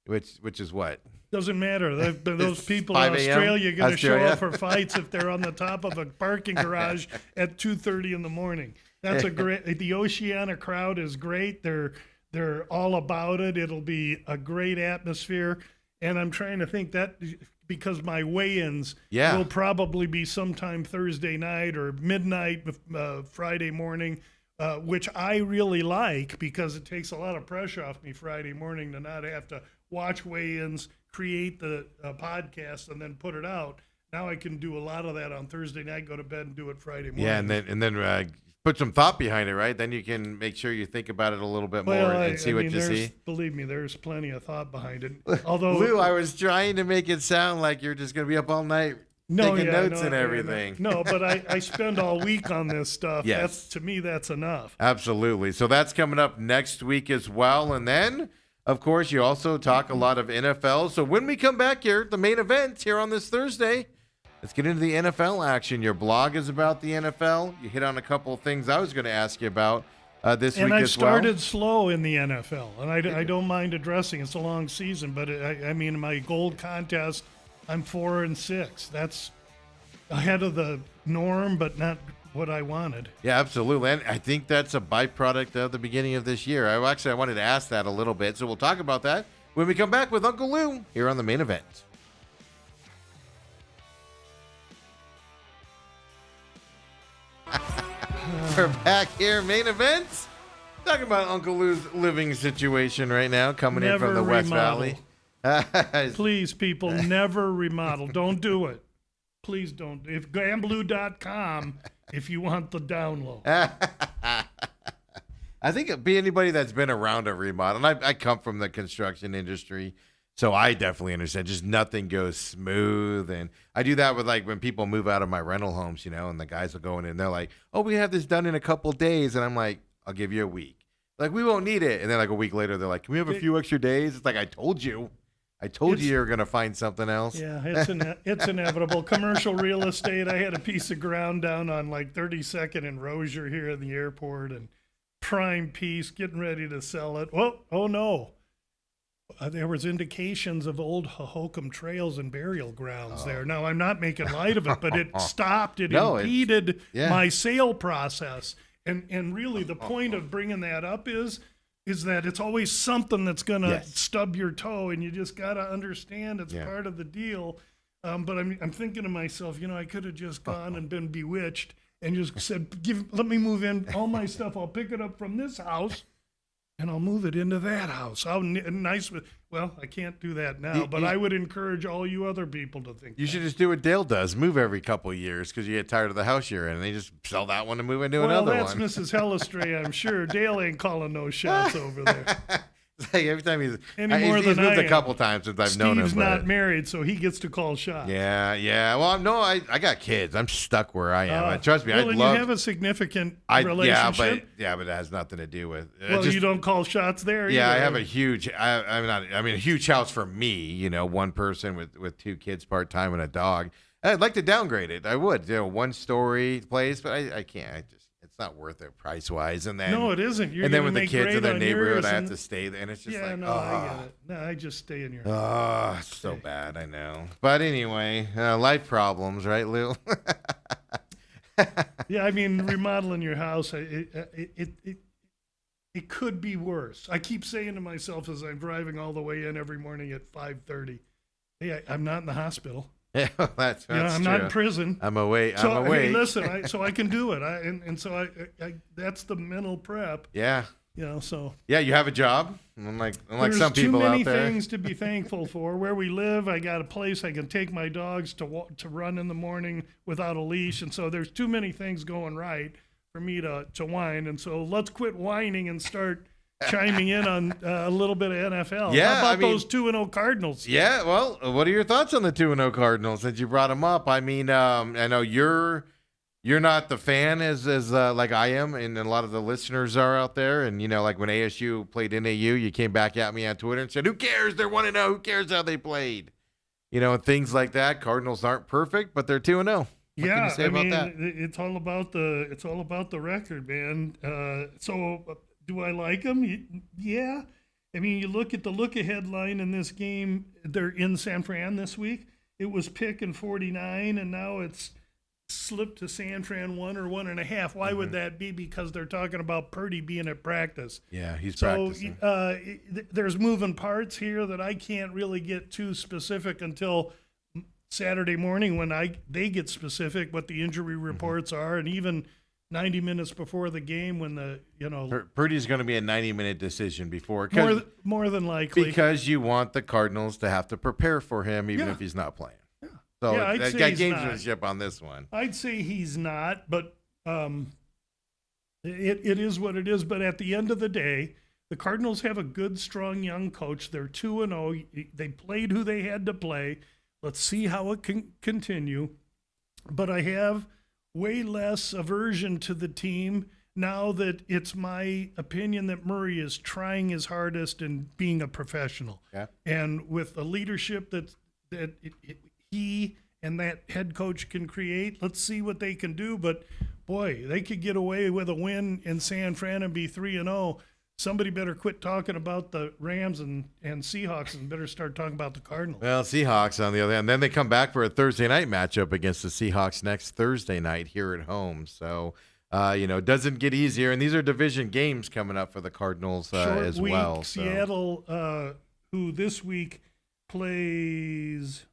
which is what? Doesn't matter. Those It's people in 5 a.m. Australia going to show Australia. up for fights if they're on the top of a parking garage at 2:30 in the morning. That's a great. The Oceania crowd is great. They're all about it. It'll be a great atmosphere. And I'm trying to think that because my weigh-ins will probably be sometime Thursday night or midnight Friday morning. Which I really like because it takes a lot of pressure off me Friday morning to not have to watch weigh-ins, create the podcast, and then put it out. Now I can do a lot of that on Thursday night, go to bed, and do it Friday morning. Yeah, and then put some thought behind it, right? Then you can make sure you think about it a little bit more and see what you see. Believe me, there's plenty of thought behind it. Although, Lou, I was trying to make it sound like you're just going to be up all night taking notes and everything. No, but I spend all week on this stuff. Yes. To me, that's enough. Absolutely. So that's coming up next week as well. And then, of course, you also talk a lot of NFL. So when we come back here, the main event here on this Thursday, let's get into the NFL action. Your blog is about the NFL. You hit on a couple of things I was going to ask you about this week And I as well. started slow in the NFL, and I don't mind addressing it's a long season, but I mean, my gold contest, I'm 4-6. That's ahead of the norm, but not what I wanted. Yeah, absolutely. And I think that's a byproduct of the beginning of this year. I wanted to ask that a little bit. So we'll talk about that when we come back with Uncle Lou here on the main event. We're back here, main event. Talking about Uncle Lou's living situation right now, coming in from the West Valley. Please, people, never remodel. Don't do it. Please don't. If Gamblu.com, if you want the download. I think it'd be anybody that's been around a remodel. And I come from the construction industry, so I definitely understand. Just nothing goes smooth. And I do that with like when people move out of my rental homes, and the guys will go in and they're like, oh, we have this done in a couple days. And I'm like, I'll give you a week. Like, we won't need it. And then like a week later, they're like, can we have a few extra days? It's like, I told you you were going to find something else. Yeah, it's inevitable. Commercial real estate. I had a piece of ground down on like 32nd and Rozier here in the airport, and prime piece, getting ready to sell it. Well, oh no. There was indications of old Hohokam trails and burial grounds there. Now, I'm not making light of it, but it stopped. It impeded my sale process. And really, the point of bringing that up is that it's always something that's going to stub your toe, and you just got to understand it's part of the deal. But I'm thinking to myself, I could have just gone and been bewitched and just said, let me move in all my stuff. I'll pick it up from this house, and I'll move it into that house. How nice. Well, I can't do that now, but I would encourage all you other people to think You should just do what Dale does. Move every couple of years because you get tired of the house you're in, and they just sell that one and move into another Well, that's one. Mrs. Hellestray, I'm sure. Dale ain't calling no shots over there. It's like every time he's More he's than moved I a couple times since I've known him. Steve's not married, so he gets to call shots. Yeah. Well, no, I got kids. I'm stuck where I am. Trust me, Well, I'd and love. you have a significant Yeah, relationship. but it has nothing to do with. Well, you don't call shots there. Yeah, either. I have a huge. I mean, a huge house for me. One person with two kids part time and a dog. I'd like to downgrade it. I would. 1-story place, but I can't. It's not worth it price wise. And then No, it isn't. You're and then gonna with the make kids great in their on neighborhood, yours I have and- to stay there, and it's just Yeah, like, no, I get it. No, I just stay in your house. oh, it's so bad. I know. But anyway, life problems, right, Lou? Yeah, I mean, remodeling your house, it it could be worse. I keep saying to myself as I'm driving all the way in every morning at 5:30, hey, I'm not in the hospital. Yeah, that's I'm true. not in prison. I'm away. So I'm away. hey, listen, so I can do it. So that's the mental prep. Yeah. So Yeah, you have a job. Unlike there's some people too many out there. things to be thankful for. Where we live, I got a place I can take my dogs to run in the morning without a leash, and so there's too many things going right for me to whine. And so let's quit whining and start chiming in on a little bit of NFL. Yeah, How about I mean- those 2-0 Cardinals? Yeah, well, what are your thoughts on the 2-0 Cardinals since you brought them up? I mean, I know you're not the fan as like I am, and a lot of the listeners are out there. And like when ASU played NAU, you came back at me on Twitter and said, "Who cares? They're 1-0. Who cares how they played?" And things like that. Cardinals aren't perfect, but they're 2-0. What can you say about that? It's all about the record, man. So do I like them? Yeah. I mean, you look at the look-ahead line in this game. They're in San Fran this week. It was pick and 49, and now it's slipped to San Fran 1 or 1.5. Why would that be? Because they're talking about Purdy being at practice. Yeah, he's So practicing. there's moving parts here that I can't really get too specific until Saturday morning when they get specific what the injury reports are, and even 90 minutes before the game when Purdy's going to be a 90-minute decision before. more than likely. Because you want the Cardinals to have to prepare for him even Yeah. if he's not playing. So Yeah, I'd that say got he's not. gamesmanship on this one. I'd say he's not, but it is what it is. But at the end of the day, the Cardinals have a good, strong young coach. They're 2-0. They played who they had to play. Let's see how it can continue. But I have way less aversion to the team now that it's my opinion that Murray is trying his hardest and being a professional. Yeah. And with the leadership that he and that head coach can create, let's see what they can do. But boy, they could get away with a win in San Fran and be 3-0. Somebody better quit talking about the Rams and Seahawks and better start talking about the Cardinals. Well, Seahawks on the other hand. Then they come back for a Thursday night matchup against the Seahawks next Thursday night here at home. So, it doesn't get easier. And these are division games coming up for the Cardinals Short as week, well. So. Seattle, who this week plays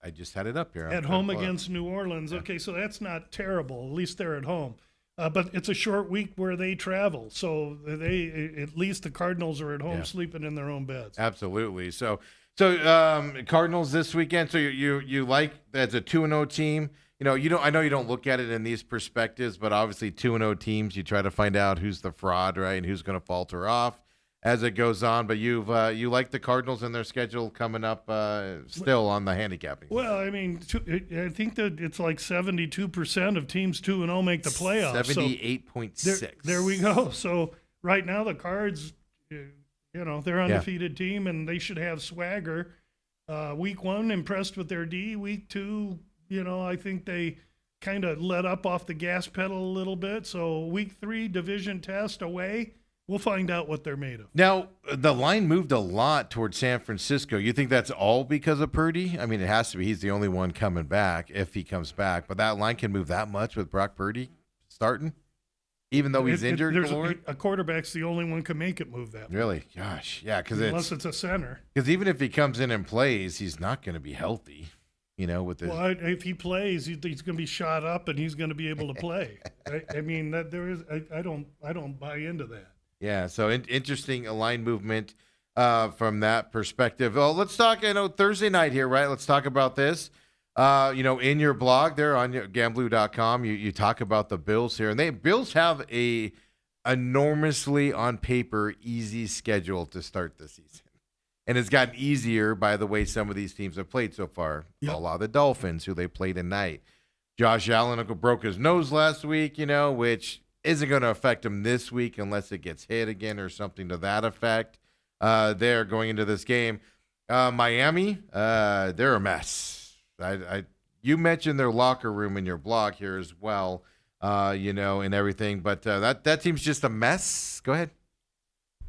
I just had it up here. at home against New Orleans. Yeah. Okay, so that's not terrible. At least they're at home. But it's a short week where they travel. So at least the Cardinals are at home Yeah. sleeping in their own beds. Absolutely. So Cardinals this weekend. So you like that's a 2-0 team. I know you don't look at it in these perspectives, but obviously 2-0 teams, you try to find out who's the fraud, right, and who's going to falter off as it goes on. But you like the Cardinals and their schedule coming up still on the handicapping. Well, I mean, I think that it's like 72% of teams 2-0 make the playoffs. So 78.6. there we go. So right now the Cards, they're undefeated team and they should have swagger. Week 1, impressed with their D. Week 2, I think they kind of let up off the gas pedal a little bit. So week 3, division test away. We'll find out what they're made of. Now, the line moved a lot towards San Francisco. You think that's all because of Purdy? I mean, it has to be. He's the only one coming back if he comes back. But that line can move that much with Brock Purdy starting, even though he's injured, There's Lord? a quarterback's the only one can make it move that. Really? Gosh, yeah, Unless it's a center. because even if he comes in and plays, he's not going to be healthy. With his Well, if he plays, he's going to be shot up and he's going to be able to play. I mean, that there is. I don't buy into that. yeah. So interesting line movement from that perspective. Oh, let's talk. Thursday night here, right? Let's talk about this. In your blog there on Gamblu.com, you talk about the Bills here, and Bills have a enormously on paper easy schedule to start the season. And it's gotten easier by the way some of these teams have played so far. Yep. A lot of the Dolphins, who they play tonight. Josh Allen broke his nose last week, which isn't going to affect him this week unless it gets hit again or something to that effect. They're going into this game. Miami, they're a mess. You mentioned their locker room in your blog here as well, and everything. But that team's just a mess. Go ahead.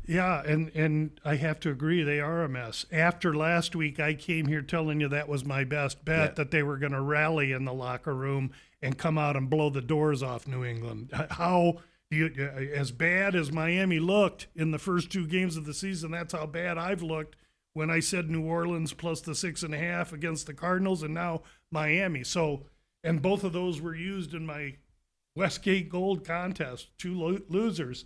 Yeah, and I have to agree, they are a mess. After last week, I came here telling you that was my best bet, that they were going to rally in the locker room and come out and blow the doors off New England. How As bad as Miami looked in the first 2 games of the season, that's how bad I've looked when I said New Orleans plus the 6.5 against the Cardinals, and now Miami. So, and both of those were used in my Westgate Gold contest. 2 losers.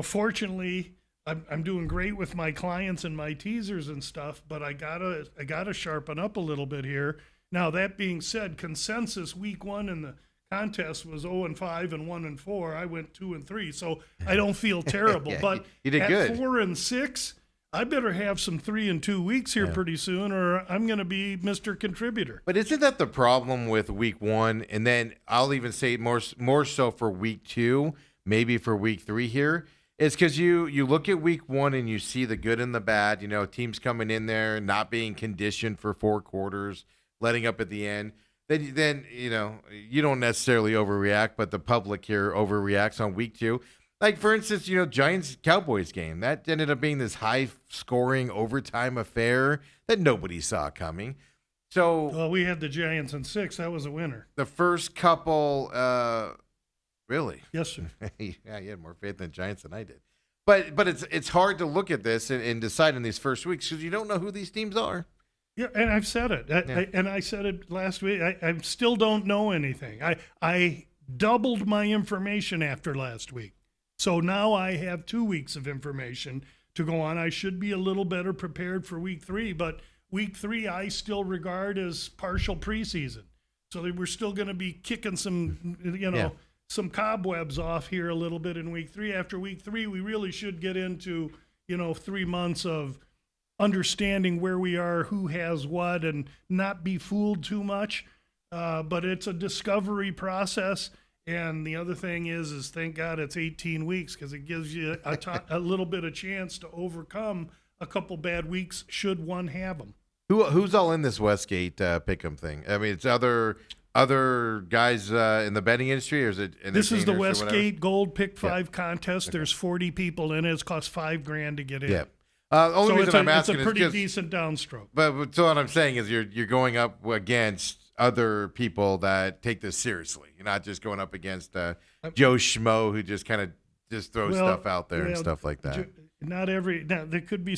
Fortunately, I'm doing great with my clients and my teasers and stuff, but I gotta sharpen up a little bit here. Now, that being said, consensus week 1 in the contest was 0-5 and 1-4. I went 2-3, so I don't feel terrible. Yeah, but you did at good. 4-6, I better have some 3-2 weeks here pretty soon, or I'm going to be Mr. Contributor. But isn't that the problem with week 1? And then I'll even say more so for week 2, maybe for week 3 here. It's because you look at week 1 and you see the good and the bad. Teams coming in there, not being conditioned for 4 quarters, letting up at the end. Then you don't necessarily overreact, but the public here overreacts on week 2. Like, for instance, Giants-Cowboys game. That ended up being this high-scoring overtime affair that nobody saw coming. So, Well, we had the Giants in 6. That was a winner. the first couple, really? Yes, sir. Yeah, you had more faith in the Giants than I did. But it's hard to look at this and decide in these first weeks because you don't know who these teams are. Yeah, and I've said it. I said it last week. I still don't know anything. I doubled my information after last week. So now I have 2 weeks of information to go on. I should be a little better prepared for week 3, but week 3 I still regard as partial preseason. So we're still going to be kicking some, some cobwebs off here a little bit in week 3. After week 3, we really should get into, 3 months of understanding where we are, who has what, and not be fooled too much. But it's a discovery process. And the other thing is thank God it's 18 weeks because it gives you a little bit of chance to overcome a couple bad weeks should one have them. Who's all in this Westgate pick'em thing? I mean, it's other guys in the betting industry, or is it? This is the entertainers or whatever? Westgate Gold Pick 5 contest. There's 40 people in it. It's cost $5,000 to get in. Yeah. Only So reason I'm it's asking a is pretty because, decent downstroke. but so what I'm saying is you're going up against other people that take this seriously. You're not just going up against Joe Schmo who just kind of just throws stuff out there and stuff like that. Now there could be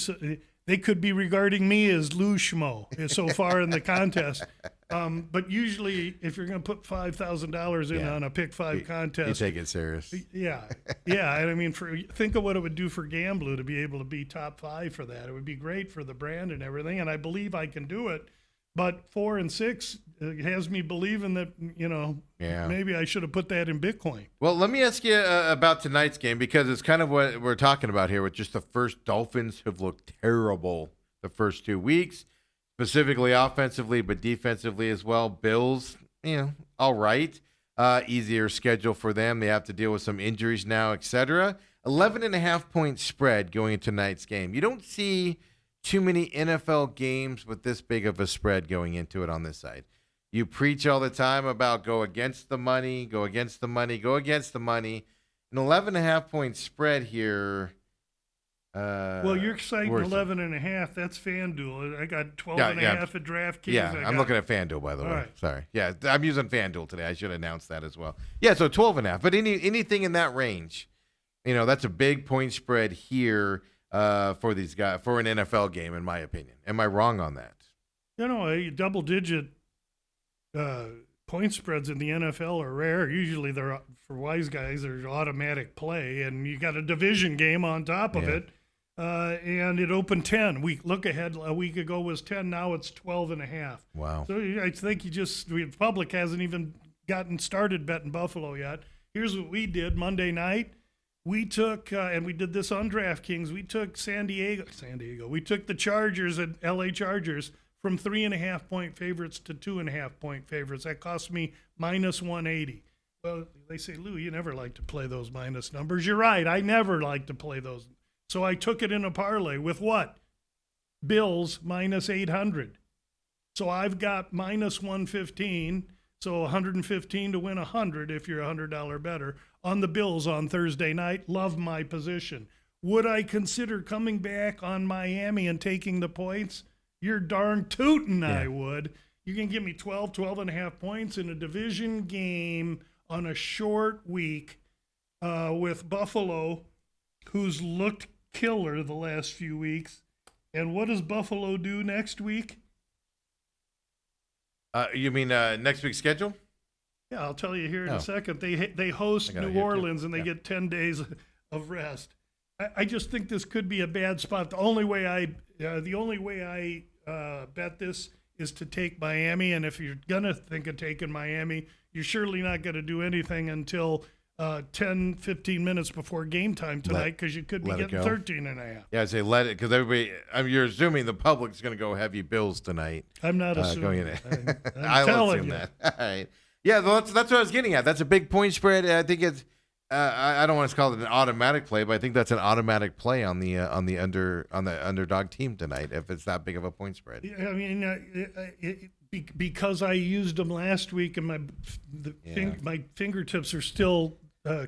they could be regarding me as Lou Schmo so far in the contest. But usually, if you're going to put $5,000 in on a Pick 5 contest, You take it serious. yeah. And I mean, think of what it would do for Gamblu to be able to be top 5 for that. It would be great for the brand and everything, and I believe I can do it. But 4 and 6 has me believing that maybe I should have put that in Bitcoin. Well, let me ask you about tonight's game because it's kind of what we're talking about here with just the first. Dolphins have looked terrible the first 2 weeks, specifically offensively, but defensively as well. Bills, all right. Easier schedule for them. They have to deal with some injuries now, etc. 11.5-point spread going into tonight's game. You don't see too many NFL games with this big of a spread going into it on this side. You preach all the time about go against the money, go against the money, go against the money. An 11.5-point spread here. Well, you're citing where's 11.5. That's FanDuel. I got 12.5 at DraftKings. Yeah, I'm looking at FanDuel, by the way. right. Sorry. Yeah, I'm using FanDuel today. I should announce that as well. Yeah, so 12.5. But anything in that range, that's a big point spread here for these guys, for an NFL game, in my opinion. Am I wrong on that? A double-digit point spreads in the NFL are rare. Usually, they're for wise guys. They're automatic play, and you got a division game on top of it. And it opened 10. Look ahead. A week ago was 10. Now it's 12.5. Wow. So I think the public hasn't even gotten started betting Buffalo yet. Here's what we did Monday night. We took, and we did this on DraftKings, we took San Diego. We took the Chargers and LA Chargers from 3.5-point favorites to 2.5-point favorites. That cost me -180. Well, they say, Lou, you never like to play those minus numbers. You're right. I never like to play those. So I took it in a parlay with what? Bills -800. So I've got -115. So 115 to win 100 if you're a $100 better on the Bills on Thursday night. Love my position. Would I consider coming back on Miami and taking the points? You're darn tootin' I would. You can give me 12.5 points in a division game on a short week with Buffalo, who's looked killer the last few weeks. And what does Buffalo do next week? You mean next week's schedule? Yeah, I'll tell you here in Oh. a second. They host I got it New here, too. Orleans, and they Yeah. get 10 days of rest. I just think this could be a bad spot. The only way I bet this is to take Miami, and if you're gonna think of taking Miami, you're surely not going to do anything until 10, 15 minutes before game time tonight, because you could be let it getting go. 13 and a half. Yeah, I say let it, because everybody. You're assuming the public's going to go heavy Bills tonight. I'm not Going assuming. in I'm I'll telling assume you. that. All right. Yeah, well, that's what I was getting at. That's a big point spread. I think it's. I don't want to call it an automatic play, but I think that's an automatic play on the underdog team tonight if it's that big of a point spread. Yeah, I mean, because I used them last week, and my fingertips are still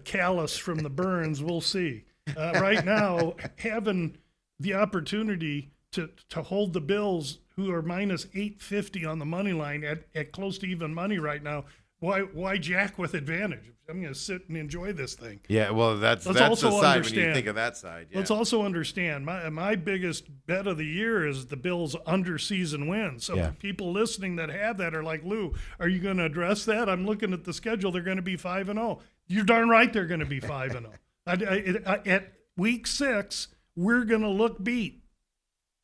callous from the burns. We'll see. Right now, having the opportunity to hold the Bills, who are minus 850 on the money line at close to even money right now, why jack with advantage? I'm going to sit and enjoy this thing. Yeah, well, that's also the side when you understand- think of that side. Yeah. Let's also understand my biggest bet of the year is the Bills' under season wins. So Yeah. people listening that have that are like, Lou, are you going to address that? I'm looking at the schedule. They're going to be 5-0. You're darn right they're going to be 5-0. At week 6, we're going to look beat.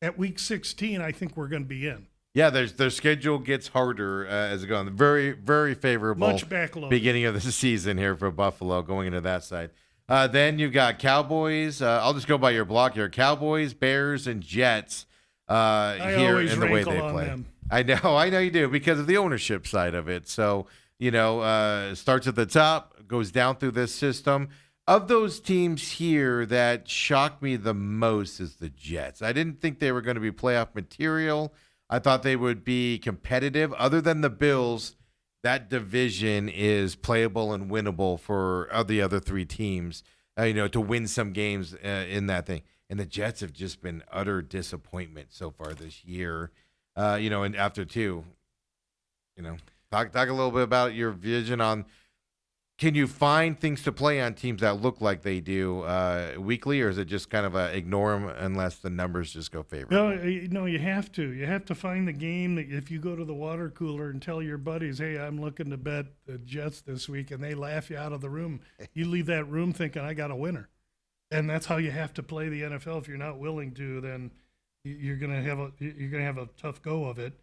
At week 16, I think we're going to be in. Yeah, their schedule gets harder as it goes. Very, very favorable. Much backloaded. Beginning of the season here for Buffalo going into that side. Then you've got Cowboys. I'll just go by your block here. Cowboys, Bears, and Jets here always in the way rankle they on play. them. I know you do because of the ownership side of it. So, starts at the top, goes down through this system. Of those teams here that shocked me the most is the Jets. I didn't think they were going to be playoff material. I thought they would be competitive. Other than the Bills, that division is playable and winnable for the other three teams, to win some games in that thing. And the Jets have just been utter disappointment so far this year, and after two. Talk a little bit about your vision on, can you find things to play on teams that look like they do weekly, or is it just kind of ignore them unless the numbers just go favorable? No, you have to. You have to find the game that if you go to the water cooler and tell your buddies, hey, I'm looking to bet the Jets this week, and they laugh you out of the room, you leave that room thinking, I got a winner. And that's how you have to play the NFL. If you're not willing to, then you're gonna have a tough go of it.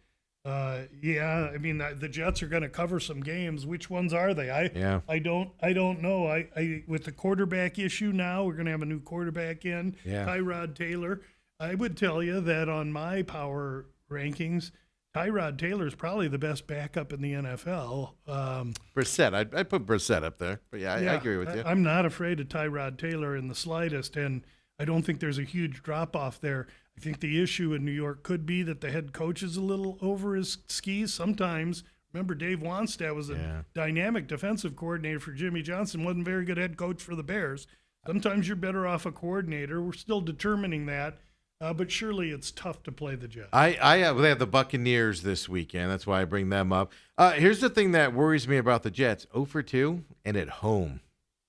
I mean, the Jets are going to cover some games. Which ones are they? I don't know. I with the quarterback issue now, we're going to have a new quarterback in, Tyrod Taylor. I would tell you that on my power rankings, Tyrod Taylor is probably the best backup in the NFL. Brissett, I'd put Brissett up there, but I agree with you. I'm not afraid of Tyrod Taylor in the slightest, and I don't think there's a huge drop off there. I think the issue in New York could be that the head coach is a little over his skis sometimes. Remember, Dave Wannstedt was a dynamic defensive coordinator for Jimmy Johnson, wasn't a very good head coach for the Bears. Sometimes you're better off a coordinator. We're still determining that, but surely it's tough to play the Jets. They have the Buccaneers this weekend. That's why I bring them up. Here's the thing that worries me about the Jets: 0-2 and at home.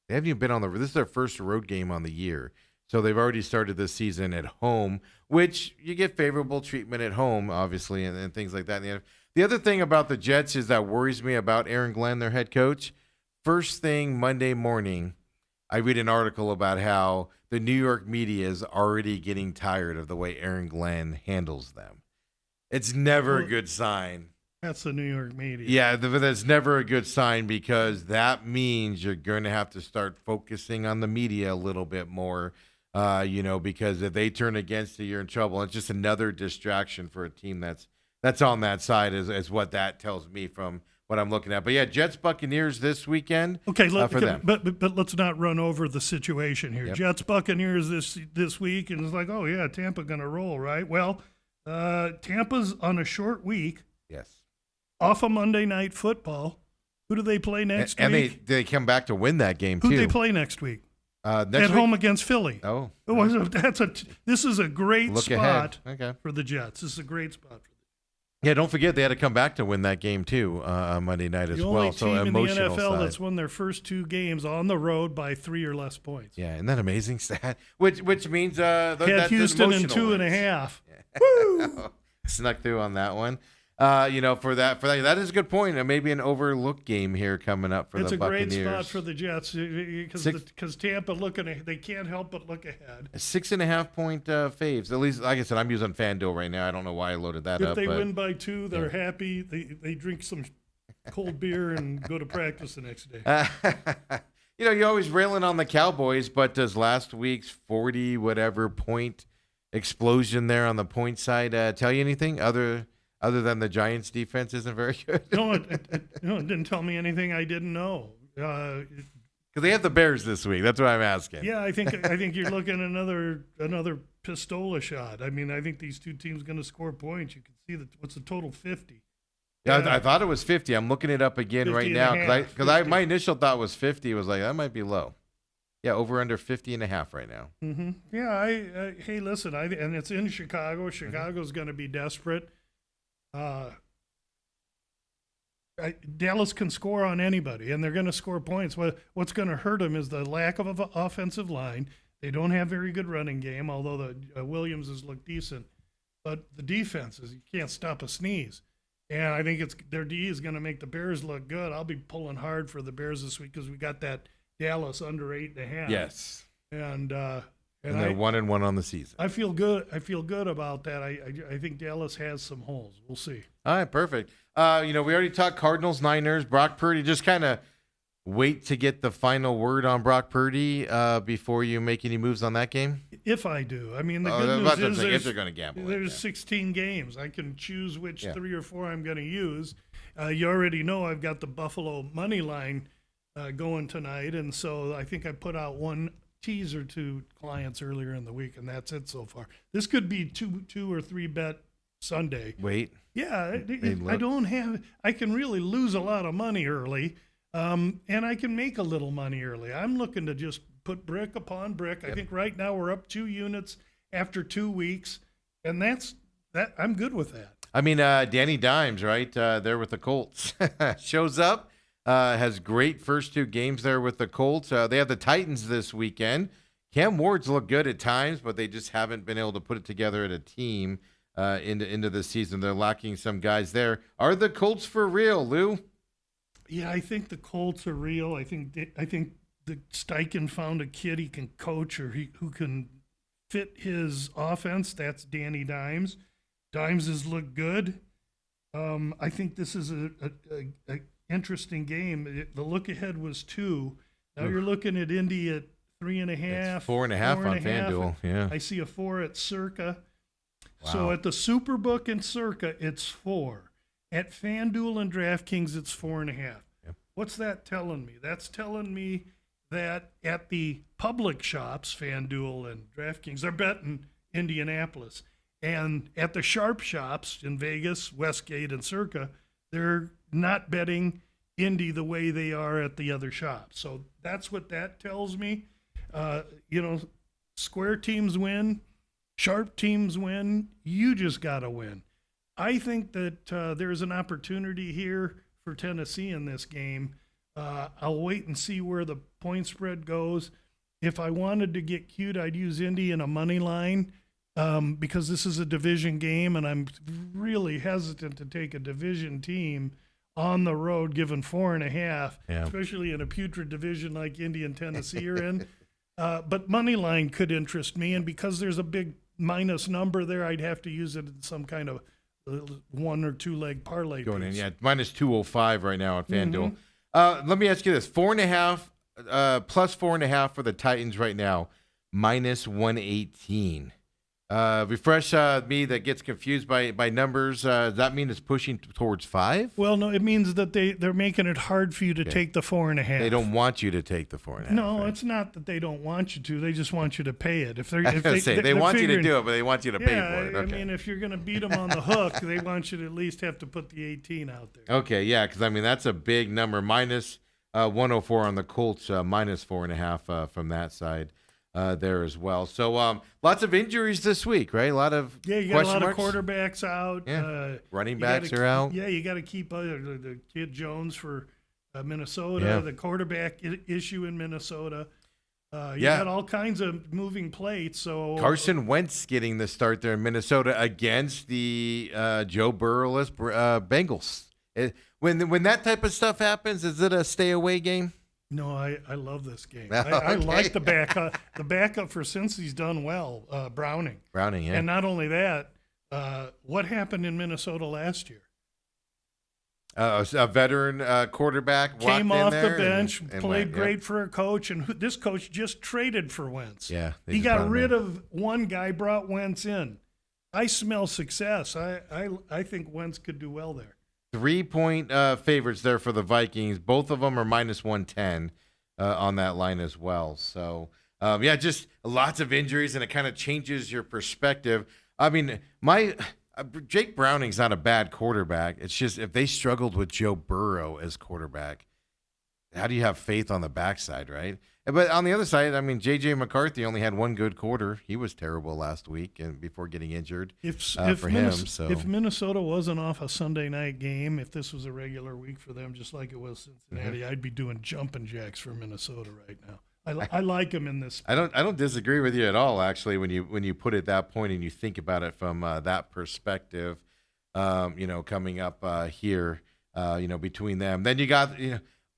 They haven't even been on this is their first road game on the year. So they've already started this season at home, which you get favorable treatment at home, obviously, and things like that. The other thing about the Jets is that worries me about Aaron Glenn, their head coach. First thing Monday morning, I read an article about how the New York media is already getting tired of the way Aaron Glenn handles them. It's never a good sign. That's the New York media. Yeah, that's never a good sign because that means you're going to have to start focusing on the media a little bit more. Because if they turn against you, you're in trouble. It's just another distraction for a team that's on that side is what that tells me from what I'm looking at. But yeah, Jets Buccaneers this weekend. Okay, for them. But let's not run over the situation here. Yep. Jets Buccaneers this week, and it's like, oh yeah, Tampa gonna roll, right? Well, Tampa's on a short week. Yes. Off of Monday Night Football. Who do they play next and week? they come back to win that game Who too. do they play next week? Next At week? home against Philly. Oh, This is a great look spot ahead. Okay. for the Jets. This is a great spot for them. Yeah, don't forget they had to come back to win that game too on Monday night as The well. only So team in the emotional NFL side. that's won their first 2 games on the road by 3 or less points. Yeah, isn't that amazing stat? Which means Had that's Houston in emotional 2.5. wins. Snuck through on that one. For that is a good point. Maybe an overlooked game here coming up for It's the a great Buccaneers. spot for the Jets because Tampa they can't help but look ahead. 6.5 point faves. At least, like I said, I'm using FanDuel right now. I don't know why I loaded that If up. they but win by 2, they're happy. They drink some cold beer and go to practice the next day. You're always railing on the Cowboys, but does last week's 40 whatever point explosion there on the point side tell you anything other than the Giants' defense isn't very good? No, it didn't tell me anything I didn't know. Because they have the Bears this week. That's what I'm asking. Yeah, I think you're looking at another pistola shot. I mean, I think these 2 teams going to score points. You can see what's the total 50. Yeah, Yeah. I thought it was 50. I'm looking it up again 50 right and now a half, because 50. my initial thought was 50. It was like that might be low. Yeah, over under 50.5 right now. Mm-hmm. Yeah, hey, listen, and it's in Chicago. Chicago's going to be desperate. Dallas can score on anybody, and they're going to score points. What's going to hurt them is the lack of an offensive line. They don't have very good running game, although the Williams has looked decent. But the defenses, you can't stop a sneeze. And I think their D is going to make the Bears look good. I'll be pulling hard for the Bears this week because we got that Dallas under 8.5. Yes. And they're 1-1 on the season. I feel good. I feel good about that. I think Dallas has some holes. We'll see. All right, perfect. We already talked Cardinals, Niners, Brock Purdy. Just kind of wait to get the final word on Brock Purdy before you make any moves on that game. If I do, I mean, the If good news is they're going to gamble, there's 16 games. I can choose which Yeah. 3 or 4 I'm going to use. You already know I've got the Buffalo money line going tonight, and so I think I put out one teaser to clients earlier in the week, and that's it so far. This could be two or 3 bet Sunday. Wait. Yeah, I can really lose a lot of money early, and I can make a little money early. I'm looking to just put brick upon brick. I think right now we're up 2 units after 2 weeks, and that's that. I'm good with that. I mean, Danny Dimes, right there with the Colts, shows up, has great first 2 games there with the Colts. They have the Titans this weekend. Cam Ward's look good at times, but they just haven't been able to put it together as a team into the season. They're lacking some guys there. Are the Colts for real, Lou? Yeah, I think the Colts are real. I think the Steichen found a kid he can coach who can fit his offense. That's Danny Dimes. Dimes has looked good. I think this is a interesting game. The look ahead was 2. Now you're looking at Indy at 3.5. It's 4.5 on FanDuel. Yeah. I see a 4 at Circa. Wow. So at the Superbook and Circa, it's 4. At FanDuel and DraftKings, it's 4.5. Yep. What's that telling me? That's telling me that at the public shops, FanDuel and DraftKings, they're betting Indianapolis. And at the sharp shops in Vegas, Westgate, and Circa, they're not betting Indy the way they are at the other shops. So that's what that tells me. Square teams win, sharp teams win. You just got to win. I think that there's an opportunity here for Tennessee in this game. I'll wait and see where the point spread goes. If I wanted to get cute, I'd use Indy in a money line because this is a division game, and I'm really hesitant to take a division team on the road given 4.5, especially in a putrid division like Indy and Tennessee are in. But money line could interest me, and because there's a big minus number there, I'd have to use it in some kind of 1 or 2 leg parlay Going piece. in, yeah, minus 205 right now on FanDuel. Let me ask you this: 4.5 plus 4.5 for the Titans right now, minus 118. Refresh me that gets confused by numbers. Does that mean it's pushing towards 5? Well, no, it means that they're making it hard for you to take the 4.5. They don't want you to take the 4.5. No, right? it's not that they don't want you to. They just want you to pay it. If they're, I was if gonna they, say, they're they want you to figuring- do it, but they want you to pay for it. Okay. I mean, if you're going to beat them on the hook, they want you to at least have to put the 18 out there. Okay, yeah, because I mean that's a big number. Minus 104 on the Colts, minus 4.5 from that side. there as well. So lots of injuries this week, right? A lot of Yeah, you got a lot marks. of quarterbacks out. Yeah. Running You backs gotta- are out. Yeah, you got to keep the kid Jones for Minnesota, Yeah. the quarterback issue in Minnesota. You Yeah. got all kinds of moving plates. So Carson Wentz getting the start there in Minnesota against the Joe Burrowless Bengals. When that type of stuff happens, is it a stay away game? No, I love this game. Okay. I like the backup. The backup for Cincy's done well, Browning. Browning, yeah. And not only that, what happened in Minnesota last year? A veteran quarterback Came walked in off the there bench, and played went, great for a coach, and this coach just traded for Wentz. Yeah, they he just brought got him rid in. of one guy, brought Wentz in. I smell success. I think Wentz could do well there. 3-point favorites there for the Vikings. Both of them are minus 110 on that line as well. So, just lots of injuries, and it kind of changes your perspective. I mean, Jake Browning's not a bad quarterback. It's just if they struggled with Joe Burrow as quarterback, how do you have faith on the backside, right? But on the other side, I mean, J.J. McCarthy only had one good quarter. He was terrible last week and before getting injured for him. So If Minnesota wasn't off a Sunday night game, if this was a regular week for them, just like it was Cincinnati, I'd be doing jumping jacks for Minnesota right now. I like them in this. I don't disagree with you at all. Actually, when you put it that point and you think about it from that perspective, coming up here, between them, then you got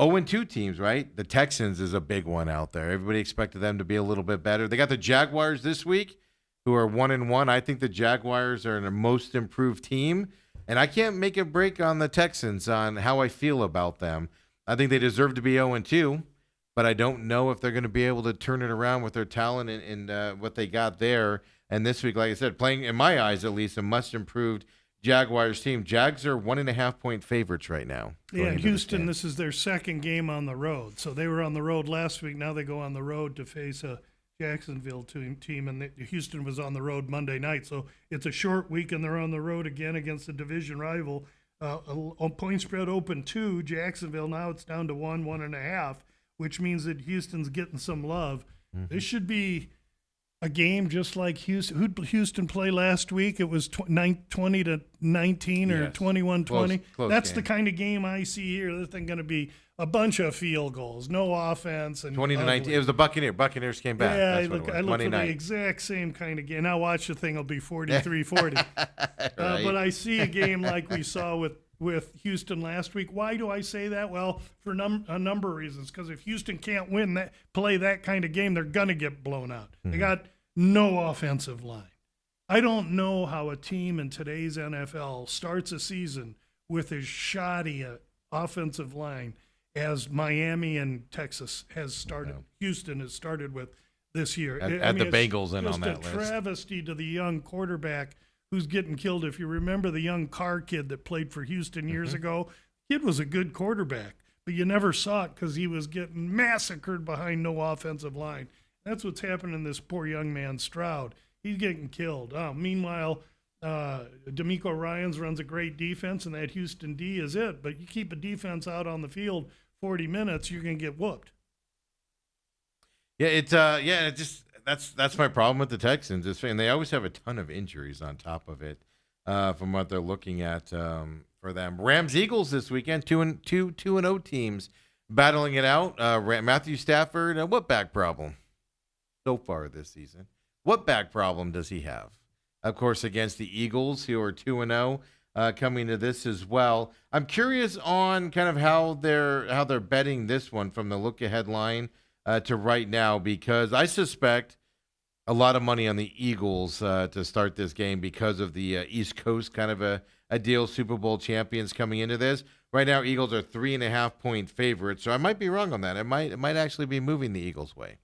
0-2 teams, right? The Texans is a big one out there. Everybody expected them to be a little bit better. They got the Jaguars this week, who are 1-1. I think the Jaguars are the most improved team, and I can't make a break on the Texans on how I feel about them. I think they deserve to be 0-2. But I don't know if they're going to be able to turn it around with their talent and what they got there. And this week, like I said, playing, in my eyes at least, a much-improved Jaguars team. Jags are 1.5-point favorites right now. Yeah, going into Houston, this this is their second game on the road. So they were on the road last week. Now they go on the road to face a Jacksonville team. And Houston was on the road Monday night. So it's a short week, and they're on the road again against a division rival. Point spread open 2. Jacksonville, now it's down to 1.5. Which means that Houston's getting some love. Mm-hmm. This should be a game just like Houston. Who'd Houston play last week? It was 20-19 or Yes. 21-20. Close That's game. the kind of game I see here. This thing going to be a bunch of field goals, no offense. And 20-19. ugly. It was the Buccaneers. Buccaneers came back. Yeah, That's what it was. I look Monday for the night. exact same kind of game. Now watch the thing will be 43-40. Right. But I see a game like we saw with Houston last week. Why do I say that? Well, for a number of reasons. Because if Houston can't play that kind of game, they're gonna get blown out. They got no offensive line. I don't know how a team in today's NFL starts a season with as shoddy a offensive line as Miami and Texas has started. Houston has started with this year. At the Bengals and it's on that just a list. travesty to the young quarterback who's getting killed. If you remember the young Carr kid that played for Houston years ago, kid was a good quarterback, but you never saw it because he was getting massacred behind no offensive line. That's what's happening to this poor young man, Stroud. He's getting killed. Meanwhile, D'Amico Ryans runs a great defense, and that Houston D is it. But you keep a defense out on the field 40 minutes, you're going to get whooped. Yeah, that's my problem with the Texans. And they always have a ton of injuries on top of it, from what they're looking at for them. Rams Eagles this weekend, 2-0 teams battling it out. Matthew Stafford, what back problem so far this season? What back problem does he have? Of course, against the Eagles, who are 2-0. Coming to this as well. I'm curious on kind of how they're betting this one from the look ahead line to right now, because I suspect a lot of money on the Eagles to start this game because of the East Coast kind of a deal. Super Bowl champions coming into this right now. Eagles are 3.5-point favorites, so I might be wrong on that. It might actually be moving the Eagles' way.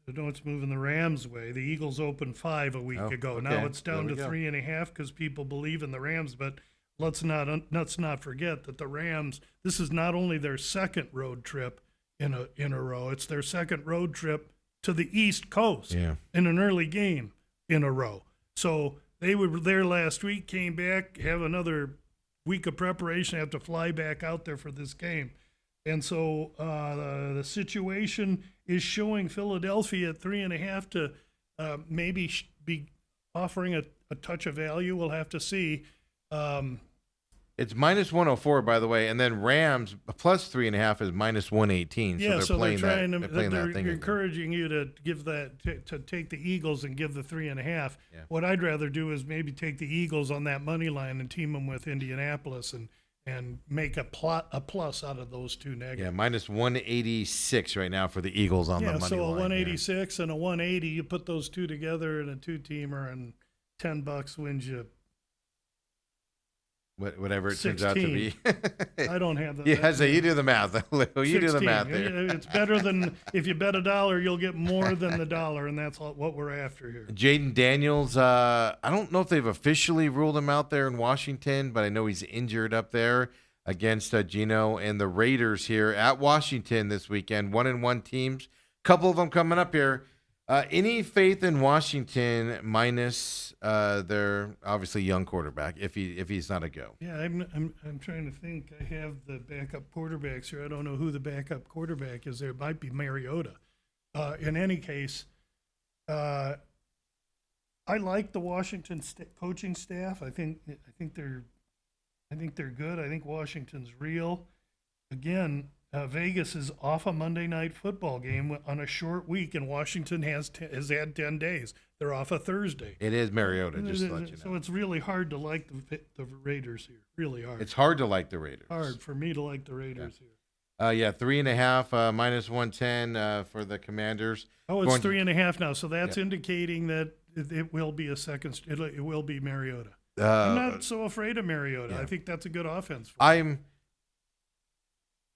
No, it's moving the Rams' way. The Eagles opened 5 a week ago. Okay. Now it's down to There we go. 3.5 because people believe in the Rams. But let's not forget that the Rams. This is not only their second road trip in a row. It's their second road trip to the East Coast in an early game in a row. So they were there last week, came back, have another week of preparation, have to fly back out there for this game. And so the situation is showing Philadelphia at 3.5 to maybe be offering a touch of value. We'll have to see. It's minus 104, by the way, and then Rams plus 3.5 is minus 118. Yeah, so they're trying they're playing that thing they're again. encouraging you to give that to take the Eagles and give the 3.5. Yeah. What I'd rather do is maybe take the Eagles on that money line and team them with Indianapolis and make a plus out of those two Yeah, negatives. minus 186 right now for the Eagles on the money So a line. 186 and a 180, you put those two together in a two-teamer, and $10 wins you. Whatever it turns out to be. I don't have that. Yeah, so you do the math. Lou. You do the 16. math there. It's better than if you bet $1, you'll get more than the dollar, and that's what we're after here. Jaden Daniels, I don't know if they've officially ruled him out there in Washington, but I know he's injured up there against Gino and the Raiders here at Washington this weekend. 1-1 teams, couple of them coming up here. Any faith in Washington minus their obviously young quarterback if he's not a go? Yeah, I'm trying to think. I have the backup quarterbacks here. I don't know who the backup quarterback is. There might be Mariota. In any case, I like the Washington coaching staff. I think they're good. I think Washington's real. Again, Vegas is off a Monday Night Football game on a short week, and Washington has had 10 days. They're off a Thursday. It is Mariota, just to let you know. So it's really hard to like the Raiders here. Really hard. It's hard to like the Raiders. Hard for me to like the Raiders here. 3.5 minus 110 for the Commanders. Oh, it's Going to- 3.5 now. So that's indicating that it will be it will be Mariota. I'm Uh, not so afraid of Mariota. yeah. I think that's a good offense.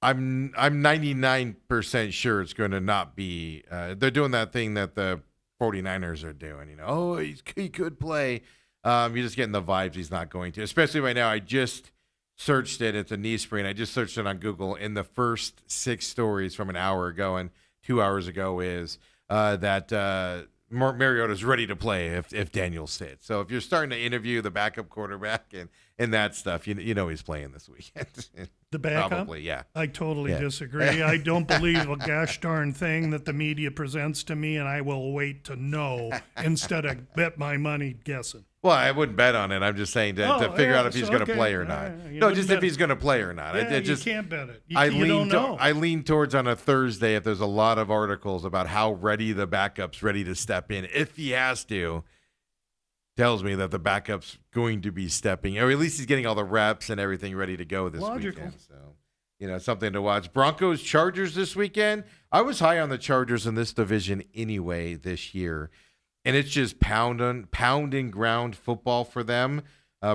I'm 99% sure it's going to not be. They're doing that thing that the 49ers are doing. Oh, he could play. You're just getting the vibes he's not going to. Especially right now. I just searched it. It's a knee sprain. I just searched it on Google. And the first 6 stories from an hour ago and 2 hours ago is that Mariota's ready to play if Daniels sits. So if you're starting to interview the backup quarterback and that stuff, you know he's playing this weekend. The backup? Probably, yeah. I totally Yeah. disagree. I don't believe a gosh darn thing that the media presents to me, and I will wait to know instead of bet my money guessing. Well, I wouldn't bet on it. I'm just saying to figure out if he's going to play or not. You No, wouldn't just bet if he's going to play or not. Yeah, Just, you can't bet it. You I don't know. lean towards on a Thursday if there's a lot of articles about how ready the backup's ready to step in if he has to. Tells me that the backup's going to be stepping, or at least he's getting all the reps and everything ready to go this Logical. weekend. So, something to watch. Broncos Chargers this weekend. I was high on the Chargers in this division anyway this year, and it's just pounding ground football for them.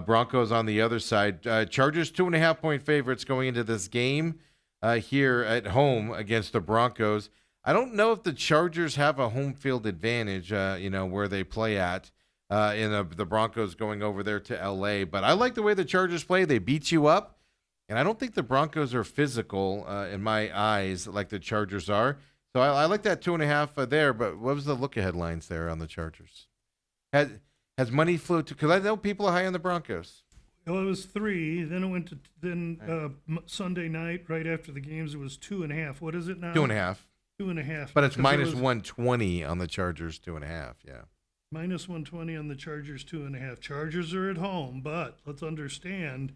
Broncos on the other side. Chargers 2.5-point favorites going into this game here at home against the Broncos. I don't know if the Chargers have a home field advantage, where they play at. In the Broncos going over there to L.A. But I like the way the Chargers play. They beat you up. And I don't think the Broncos are physical in my eyes like the Chargers are. So I like that 2.5 there. But what was the look-ahead lines there on the Chargers? Has money flowed to – because I know people are high on the Broncos. Well, it was 3. Then it went to Sunday night, right after the games, it was 2.5. What is it now? 2.5. 2.5. But it's because minus it was 120 on the Chargers, 2.5, yeah. minus 120 on the Chargers, 2.5. Chargers are at home, but let's understand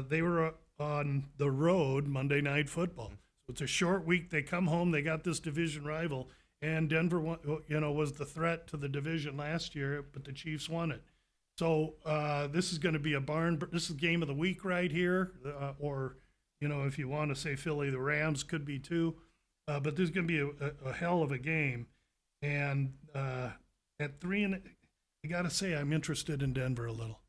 they were on the road Monday Night Football. So it's a short week. They come home. They got this division rival, and Denver, was the threat to the division last year, but the Chiefs won it. So this is going to be this is game of the week right here, or if you want to say Philly, the Rams could be too, but this is going to be a hell of a game, and. At 3, I got to say I'm interested in Denver a little.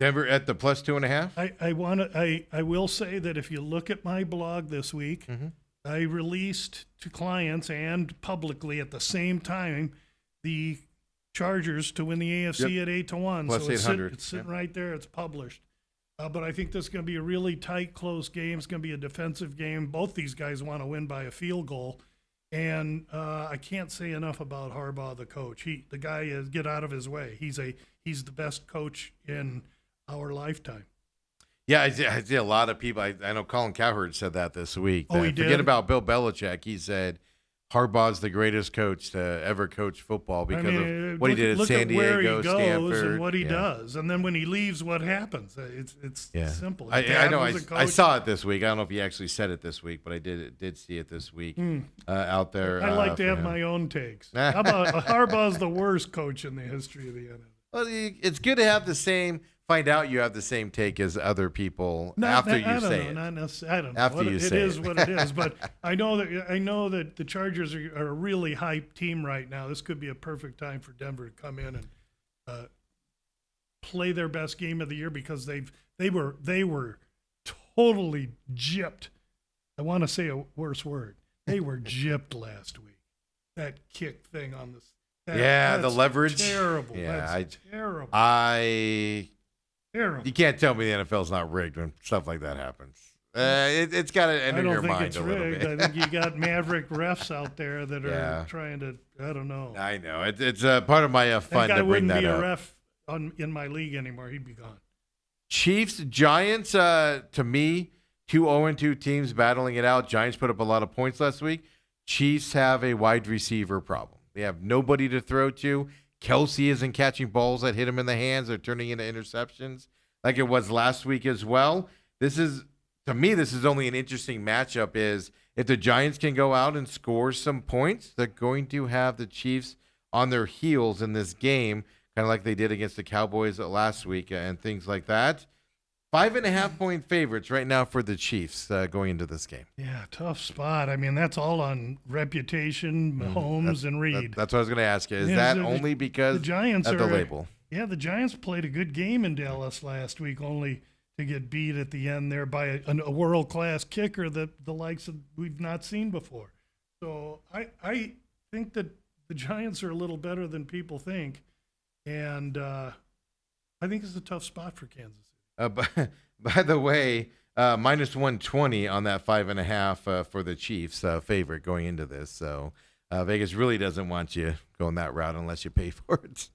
Denver at the plus 2.5? I will say that if you look at my blog this week, I released to clients and publicly at the same time the Chargers to win the AFC at 8-1. Plus so 800. It's sitting right there. It's published. But I think this is going to be a really tight, close game. It's going to be a defensive game. Both these guys want to win by a field goal. And I can't say enough about Harbaugh, the coach. The guy is get out of his way. He's the best coach in our lifetime. Yeah, I see a lot of people. I know Colin Cowherd said that this week. Oh, he Forget did? about Bill Belichick. He said Harbaugh's the greatest coach to ever coach football because of what he did at look San at where Diego, he goes Stanford, and what he yeah. does, and then when he leaves, what happens? It's Yeah. simple. I His dad know. was a I coach. saw it this week. I don't know if he actually said it this week, but I did see it this week out there. I like to for have him. my own takes. How about Harbaugh's the worst coach in the history of the NFL? Well, it's good to have the same. Find out you have the same take as other people after you say it. Not necessarily. I don't know. After you say it is it. what it is. But I know that the Chargers are a really hyped team right now. This could be a perfect time for Denver to come in and play their best game of the year because they were totally gypped. I want to say a worse word. They were gypped last week. That kick thing on this. Yeah, the that's leverage. Terrible. Yeah, That's terrible. You can't tell me the NFL's not rigged when stuff like that happens. It's got to enter I don't your think mind it's a little rigged. bit. I think you got maverick refs out there that are Yeah. trying to. I don't know. I know it's part of my fun That guy to bring wouldn't that be up. a ref in my league anymore. He'd be gone. Chiefs, Giants. To me, 2 0-2 teams battling it out. Giants put up a lot of points last week. Chiefs have a wide receiver problem. They have nobody to throw to. Kelsey isn't catching balls that hit him in the hands. They're turning into interceptions like it was last week as well. To me, this is only an interesting matchup is if the Giants can go out and score some points, they're going to have the Chiefs on their heels in this game, kind of like they did against the Cowboys last week and things like that. 5.5-point favorites right now for the Chiefs going into this game. Yeah, tough spot. I mean, that's all on reputation, Mahomes and Reed. That's what I was going to ask you. Is Yeah, that the- only because the Giants of the are label? Yeah, the Giants played a good game in Dallas last week, only to get beat at the end there by a world-class kicker that the likes of we've not seen before. So I think that the Giants are a little better than people think, and I think it's a tough spot for Kansas City. By the way, minus 120 on that 5.5 for the Chiefs favorite going into this. So Vegas really doesn't want you going that route unless you pay for it.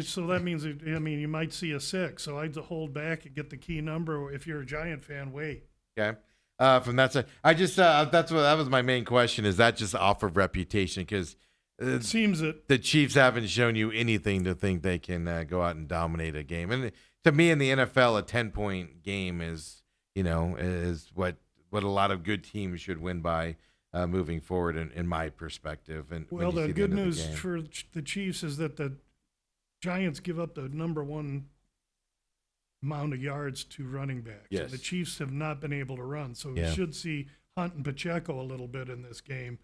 So that means, you might see a 6. So I'd hold back and get the key number. If you're a Giant fan, wait. Okay. From that side, I just that was my main question. Is that just off of reputation? Because It seems that the Chiefs haven't shown you anything to think they can go out and dominate a game. And to me, in the NFL, a 10-point game is what a lot of good teams should win by moving forward, in my perspective. And when well, you see the good end of the news game. for the Chiefs is that the Giants give up the number one amount of yards to running backs. Yes. And the Chiefs have not been able to run. So Yeah. we should see Hunt and Pacheco a little bit in this game.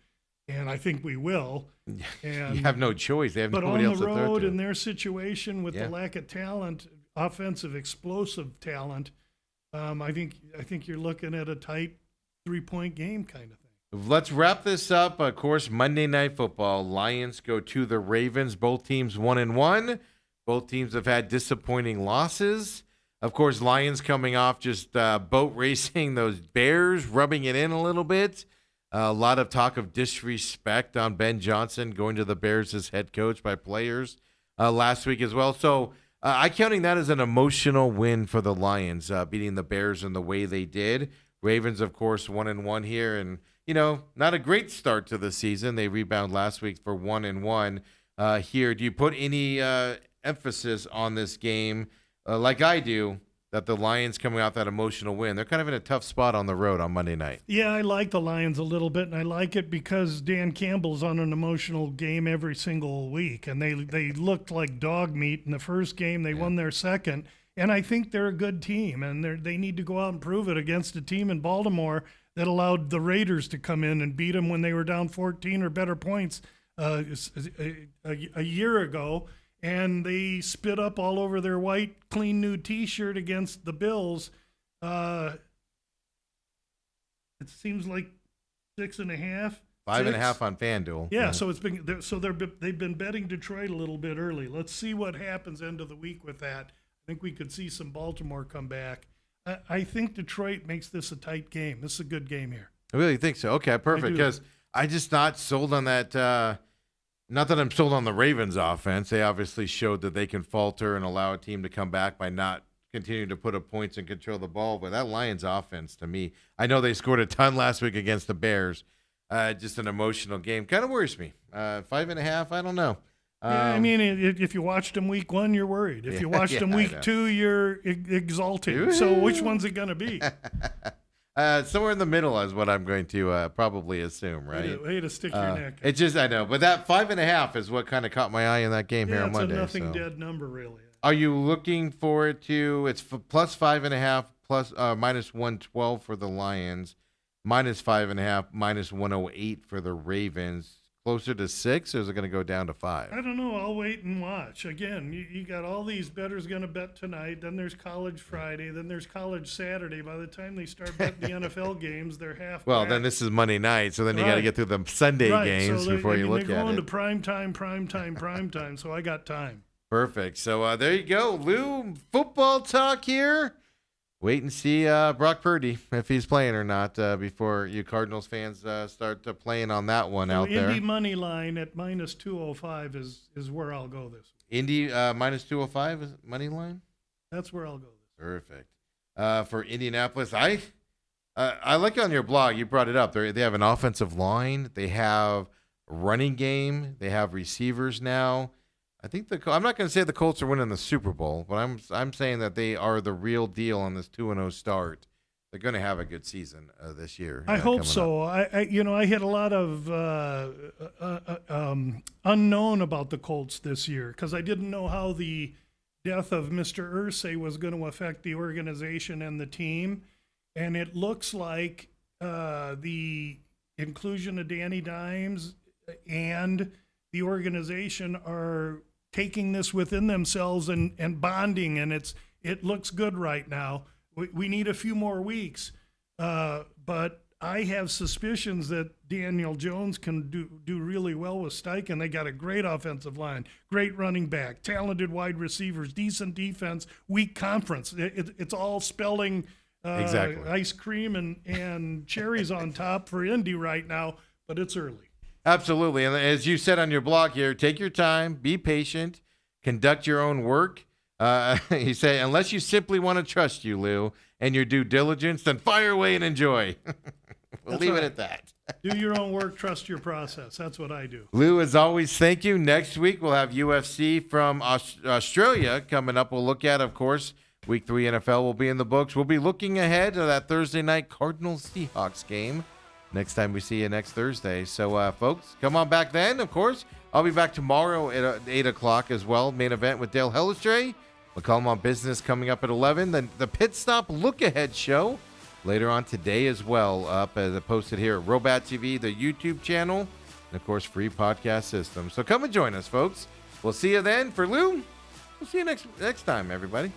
And I think we will. And, you have no choice. They have but nobody on else the to throw road to. in their situation with Yeah. the lack of talent, offensive, explosive talent, I think you're looking at a tight 3-point game kind of thing. Let's wrap this up. Of course, Monday Night Football. Lions go to the Ravens. Both teams 1-1. Both teams have had disappointing losses. Of course, Lions coming off just boat racing those Bears, rubbing it in a little bit. A lot of talk of disrespect on Ben Johnson going to the Bears as head coach by players last week as well. So I counting that as an emotional win for the Lions, beating the Bears in the way they did. Ravens, of course, 1-1 here, and not a great start to the season. They rebound last week for 1-1 here. Do you put any emphasis on this game, like I do, that the Lions coming off that emotional win? They're kind of in a tough spot on the road on Monday night. Yeah, I like the Lions a little bit, and I like it because Dan Campbell's on an emotional game every single week, and they looked like dog meat in the first game. They won their second, and I think they're a good team, and they need to go out and prove it against a team in Baltimore that allowed the Raiders to come in and beat them when they were down 14 or better points a year ago. And they spit up all over their white, clean new T-shirt against the Bills. It seems like 6.5. 5.5 on FanDuel. Yeah, so they've been betting Detroit a little bit early. Let's see what happens end of the week with that. I think we could see some Baltimore come back. I think Detroit makes this a tight game. This is a good game here. I really think so. Okay, perfect. Because I just not sold on that. Not that I'm sold on the Ravens offense. They obviously showed that they can falter and allow a team to come back by not continue to put up points and control the ball. But that Lions offense, to me, I know they scored a ton last week against the Bears. Just an emotional game. Kind of worries me. 5.5, I don't know. Yeah, I mean, if you watched them week 1, you're worried. If you watched them I week know. 2, you're exalted. So which one's it going to be? Somewhere in the middle is what I'm going to probably assume, right? Way to stick your neck. It's just, I know. But that 5.5 is what kind of caught my eye in that game here Yeah, on it's Monday. a nothing so. dead number, really. Are you looking for it to? It's plus 5.5, plus minus 112 for the Lions, minus 5.5, minus 108 for the Ravens. Closer to 6, or is it going to go down to 5? I don't know. I'll wait and watch. Again, you got all these bettors going to bet tonight. Then there's college Friday. Then there's college Saturday. By the time they start betting the NFL games, they're half. Well, back. then this is Monday night, so then you got to Right. get through the Sunday Right, games so they- before I you mean, look they're at going it. to prime time. So I got time. Perfect. So there you go, Lou. Football talk here. Wait and see Brock Purdy if he's playing or not before you Cardinals fans start playing on that one out there. Indy money line at minus 205 is where I'll go this week. Indy minus 205 is money line. That's where I'll go this week. Perfect. For Indianapolis, I like on your blog you brought it up. They have an offensive line. They have a running game. They have receivers now. I think I'm not going to say the Colts are winning the Super Bowl, but I'm saying that they are the real deal on this 2-0 start. They're going to have a good season this year. I hope coming so. up. I had a lot of unknown about the Colts this year because I didn't know how the death of Mr. Irsay was going to affect the organization and the team, and it looks like the inclusion of Danny Dimes and the organization are taking this within themselves and bonding, and it looks good right now. We need a few more weeks, but I have suspicions that Daniel Jones can do really well with Steichen. They got a great offensive line, great running back, talented wide receivers, decent defense, weak conference. It's all spelling Exactly. ice cream and cherries on top for Indy right now, but it's early. Absolutely. And as you said on your blog here, take your time, be patient, conduct your own work. You say, unless you simply want to trust you, Lou, and your due diligence, then fire away and enjoy. We'll That's leave right. it at that. Do your own work, trust your process. That's what I do. Lou, as always, thank you. Next week, we'll have UFC from Australia coming up. We'll look at, of course, Week 3 NFL will be in the books. We'll be looking ahead to that Thursday night Cardinals-Seahawks game next time we see you next Thursday. So, folks, come on back then, of course. I'll be back tomorrow at 8 o'clock as well. Main event with Dale Hellestrey. McCollum on Business coming up at 11. Then the Pit Stop Look-Ahead show later on today as well, up as posted here at Robat TV, the YouTube channel, and, of course, free podcast system. So come and join us, folks. We'll see you then. For Lou, we'll see you next time, everybody.